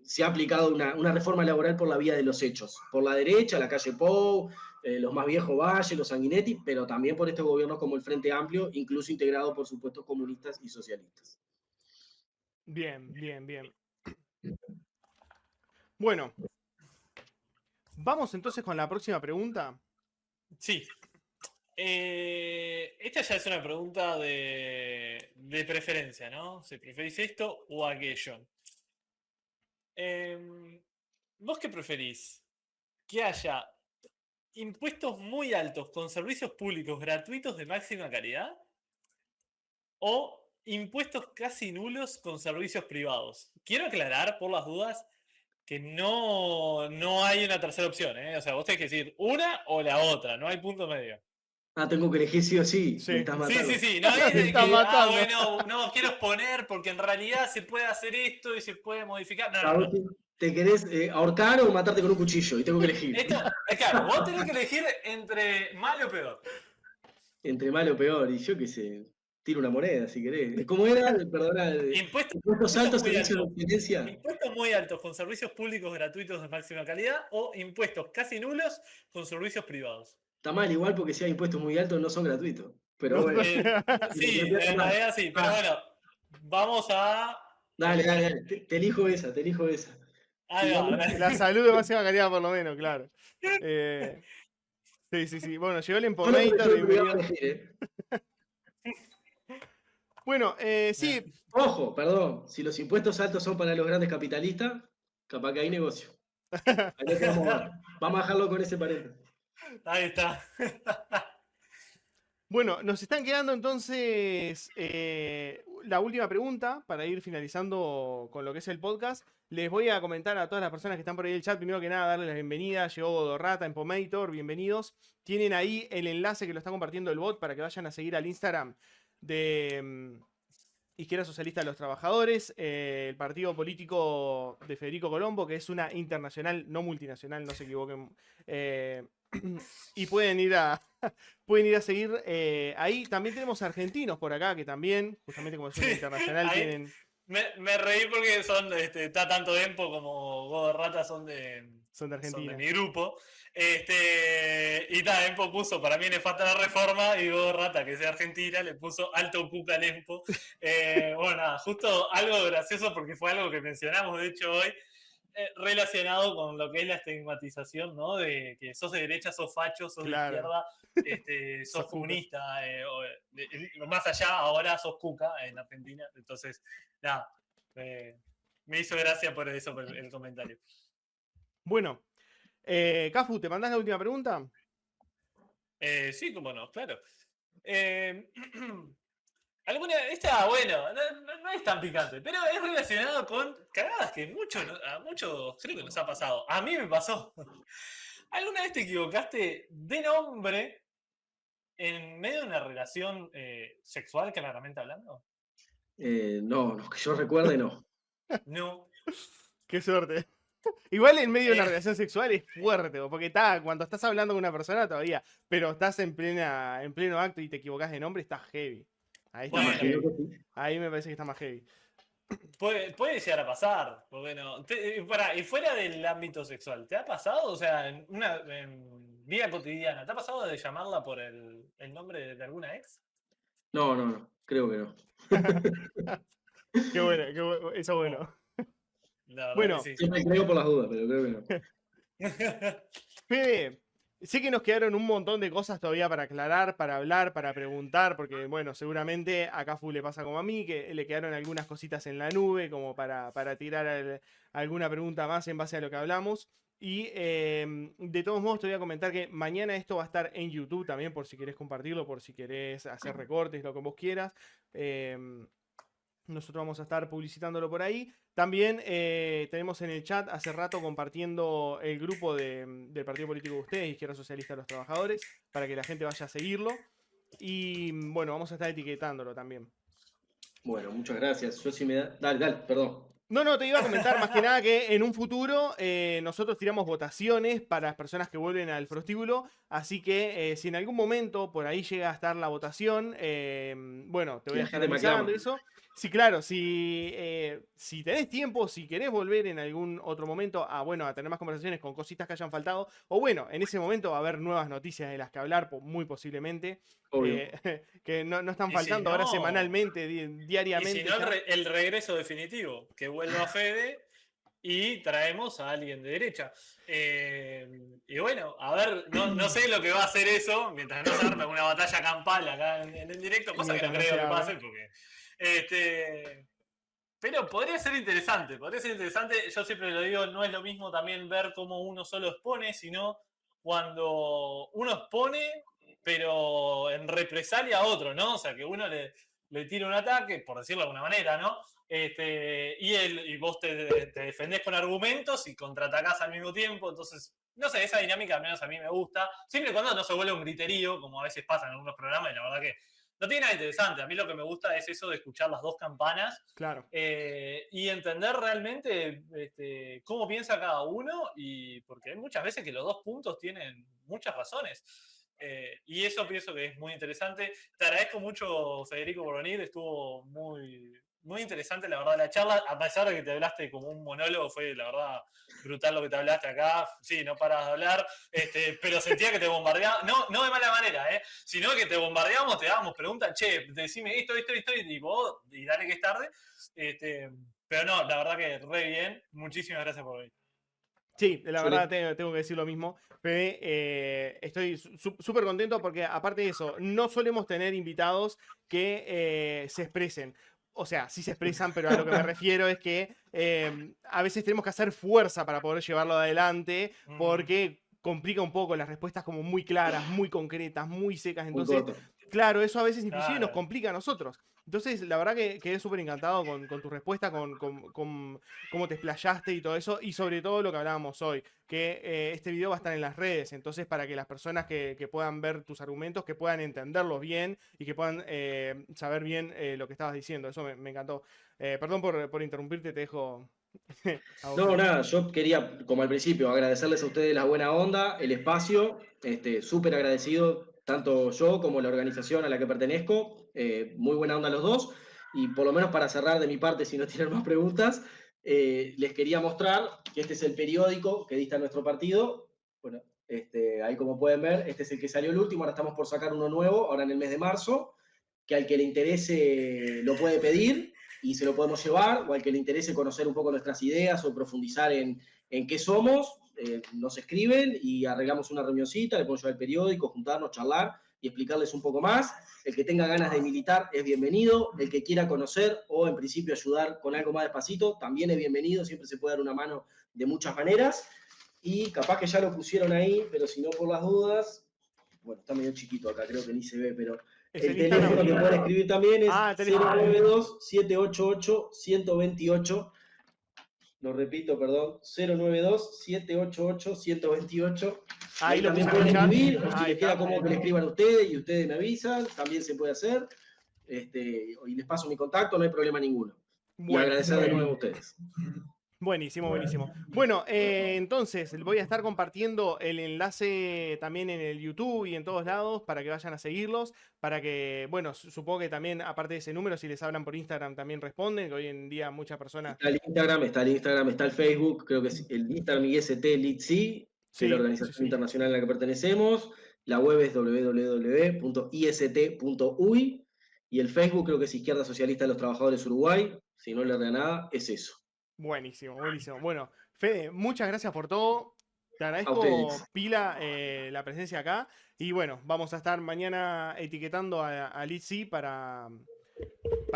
se ha aplicado una reforma laboral por la vía de los hechos. Por la derecha, la calle Pou, los más viejos Valle, los Sanguinetti, pero también por estos gobiernos como el Frente Amplio, incluso integrado por supuesto comunistas y socialistas. Bien, bien, bien. Bueno, vamos entonces con la próxima pregunta. Sí. Esta ya es una pregunta de preferencia, ¿no? Si preferís esto o aquello. ¿Vos qué preferís? ¿Que haya impuestos muy altos con servicios públicos gratuitos de máxima calidad? ¿O impuestos casi nulos con servicios privados? Quiero aclarar, por las dudas, que no hay una tercera opción, ¿eh? O sea, vos tenés que decir una o la otra, no hay punto medio. Tengo que elegir sí o sí. Sí. Me estás matando. Sí. No es Me de está que, matando. bueno, no, quiero exponer porque en realidad se puede hacer esto y se puede modificar. No. ¿Te querés ahorcar o matarte con un cuchillo? Y tengo que elegir. Claro, vos tenés que elegir entre mal o peor. Entre mal o peor, y yo qué sé, tiro una moneda si querés. ¿Cómo era? Perdona. Impuestos altos, servicios de excelencia. Impuestos muy altos con servicios públicos gratuitos de máxima calidad o impuestos casi nulos con servicios privados. Está mal igual porque si hay impuestos muy altos no son gratuitos. Pero bueno. Sí, en realidad sí, pero bueno, vamos a... Dale. Te elijo esa. La salud de máxima calidad, por lo menos, claro. Sí. Bueno, llegó el Empomator, bienvenido. Bueno, sí. Ojo, perdón. Si los impuestos altos son para los grandes capitalistas, capaz que hay negocio. Vamos a dejarlo con ese paréntesis. Ahí está. Bueno, nos están quedando entonces la última pregunta para ir finalizando con lo que es el podcast. Les voy a comentar a todas las personas que están por ahí en el chat, primero que nada, darles la bienvenida. Llegó Godorrata, Empomator, bienvenidos. Tienen ahí el enlace que lo está compartiendo el bot para que vayan a seguir al Instagram de Izquierda Socialista de los Trabajadores, el partido político de Federico Colombo, que es una internacional, no multinacional, no se equivoquen. Y pueden ir a seguir. Ahí también tenemos argentinos por acá, que también, justamente como es una internacional, ahí tienen... Me reí porque son, está tanto Empo como Godorrata son de Argentina. Son de mi grupo. Y Empo puso, para mí le falta la reforma, y Godorrata, que es de Argentina, le puso alto cuca al Empo. Bueno, nada, justo algo gracioso porque fue algo que mencionamos, de hecho, hoy, relacionado con lo que es la estigmatización, ¿no? De que sos de derecha, sos facho, sos Claro. de izquierda, sos comunista, más allá, ahora sos cuca en Argentina. Entonces, nada, me hizo gracia por eso, por el comentario. Bueno, Cafu, ¿te mandás la última pregunta? Sí, cómo no, claro. Esta, bueno, no es tan picante, pero es relacionado con cagadas que a muchos creo que nos ha pasado. A mí me pasó. ¿Alguna vez te equivocaste de nombre en medio de una relación sexual, claramente hablando? No, que yo recuerde, no. No. Qué suerte. Igual en medio de una relación sexual es fuerte, porque cuando estás hablando con una persona todavía, pero estás en pleno acto y te equivocás de nombre, está heavy. Ahí está Bueno. más heavy. Ahí me parece que está más heavy. Puede llegar a pasar. Bueno, y fuera del ámbito sexual, ¿te ha pasado? O sea, en vida cotidiana, ¿te ha pasado de llamarla por el nombre de alguna ex? No, creo que no. Qué bueno, eso bueno. La verdad Bueno, que sí. Siempre creo por las dudas, pero creo que no. Fede, sé que nos quedaron un montón de cosas todavía para aclarar, para hablar, para preguntar, porque bueno, seguramente a Cafu le pasa como a mí, que le quedaron algunas cositas en la nube como para tirar alguna pregunta más en base a lo que hablamos. Y de todos modos te voy a comentar que mañana esto va a estar en YouTube también por si querés compartirlo, por si querés hacer recortes, lo que vos quieras. Nosotros vamos a estar publicitándolo por ahí. También tenemos en el chat hace rato compartiendo el grupo del partido político de ustedes, Izquierda Socialista de los Trabajadores, para que la gente vaya a seguirlo. Y bueno, vamos a estar etiquetándolo también. Bueno, muchas gracias. Yo sí me da. Dale, perdón. No, te iba a comentar más que nada que en un futuro nosotros tiramos votaciones para las personas que vuelven al prostíbulo, así que si en algún momento por ahí llega a estar la votación, bueno, te voy a estar avisando eso. Sí, claro, si tenés tiempo, si querés volver en algún otro momento a tener más conversaciones con cositas que hayan faltado, o bueno, en ese momento va a haber nuevas noticias de las que hablar, muy posiblemente, que no están faltando ahora semanalmente, diariamente. Y si no, el regreso definitivo, que vuelva Fede y traemos a alguien de derecha. Y bueno, a ver, no sé lo que va a hacer eso mientras no se arme una batalla campal acá en el directo, cosa que no creo que pase porque... pero podría ser interesante, yo siempre lo digo, no es lo mismo también ver cómo uno solo expone, sino cuando uno expone, pero en represalia a otro, ¿no? O sea, que uno le tira un ataque, por decirlo de alguna manera, ¿no? Y vos te defendés con argumentos y contraatacás al mismo tiempo, entonces, no sé, esa dinámica al menos a mí me gusta, siempre y cuando no se vuelve un griterío, como a veces pasa en algunos programas, y la verdad que no tiene nada interesante. A mí lo que me gusta es eso de escuchar las dos campanas. Claro. Y entender realmente cómo piensa cada uno, y porque hay muchas veces que los dos puntos tienen muchas razones. Y eso pienso que es muy interesante. Te agradezco mucho, Federico, por venir. Estuvo muy interesante, la verdad, la charla. A pesar de que te hablaste como un monólogo, fue, la verdad, brutal lo que te hablaste acá. Sí, no paras de hablar, pero sentía que te bombardeaba. No de mala manera, sino que te bombardeábamos, te dábamos preguntas. Che, decime esto, y vos, y dale que es tarde. Pero no, la verdad que re bien. Muchísimas gracias por venir. Sí, la verdad tengo que decir lo mismo. Fede, estoy súper contento porque aparte de eso, no solemos tener invitados que se expresen. O sea, sí se expresan, pero a lo que me refiero es que a veces tenemos que hacer fuerza para poder llevarlo adelante porque complica un poco las respuestas como muy claras, muy concretas, muy secas. Entonces, claro, eso a veces inclusive nos complica a nosotros. Entonces, la verdad que quedé súper encantado con tu respuesta, con cómo te explayaste y todo eso, y sobre todo lo que hablábamos hoy, que este video va a estar en las redes, entonces para que las personas que puedan ver tus argumentos, que puedan entenderlos bien y que puedan saber bien lo que estabas diciendo, eso me encantó. Perdón por interrumpirte, te dejo... No, nada, yo quería, como al principio, agradecerles a ustedes la buena onda, el espacio, súper agradecido, tanto yo como la organización a la que pertenezco, muy buena onda los dos, y por lo menos para cerrar de mi parte, si no tienen más preguntas, les quería mostrar que este es el periódico que dista nuestro partido. Bueno, ahí como pueden ver, este es el que salió el último, ahora estamos por sacar uno nuevo, ahora en el mes de marzo, que al que le interese lo puede pedir y se lo podemos llevar, o al que le interese conocer un poco nuestras ideas o profundizar en qué somos, nos escriben y arreglamos una reunioncita, le podemos llevar el periódico, juntarnos, charlar y explicarles un poco más. El que tenga ganas de militar es bienvenido, el que quiera conocer o en principio ayudar con algo más despacito también es bienvenido, siempre se puede dar una mano de muchas maneras. Y capaz que ya lo pusieron ahí, pero si no por las dudas, bueno, está medio chiquito acá, creo que ni se ve, pero el teléfono que pueden escribir también es 092-788-128. Lo repito, perdón, 092-788-128. Ahí también pueden escribir, o si les queda como que le escriban a ustedes y ustedes me avisan, también se puede hacer. Y les paso mi contacto, no hay problema ninguno. Y agradecer de nuevo a ustedes. Buenísimo, buenísimo. Bueno, entonces voy a estar compartiendo el enlace también en el YouTube y en todos lados para que vayan a seguirlos, para que, bueno, supongo que también, aparte de ese número, si les hablan por Instagram también responden, que hoy en día muchas personas... Está el Facebook, creo que es el Instagram IST LITSI, que es la Sí, sí, organización sí. internacional a la que pertenecemos. La web es www.ist.uy y el Facebook creo que es Izquierda Socialista de los Trabajadores Uruguay. Si no le erra nada, es eso. Buenísimo, buenísimo. Bueno, Fede, muchas gracias por todo. Te A ustedes. agradezco pila la presencia acá. Y bueno, vamos a estar mañana etiquetando a Litzy para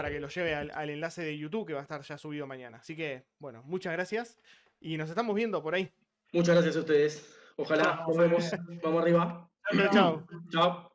que lo lleve al enlace de YouTube que va a estar ya subido mañana. Así que, bueno, muchas gracias. Y nos estamos viendo por ahí. Muchas gracias a ustedes. Ojalá, Chao, nos Fede. vemos. Vamos arriba. Chao, chao. Chao.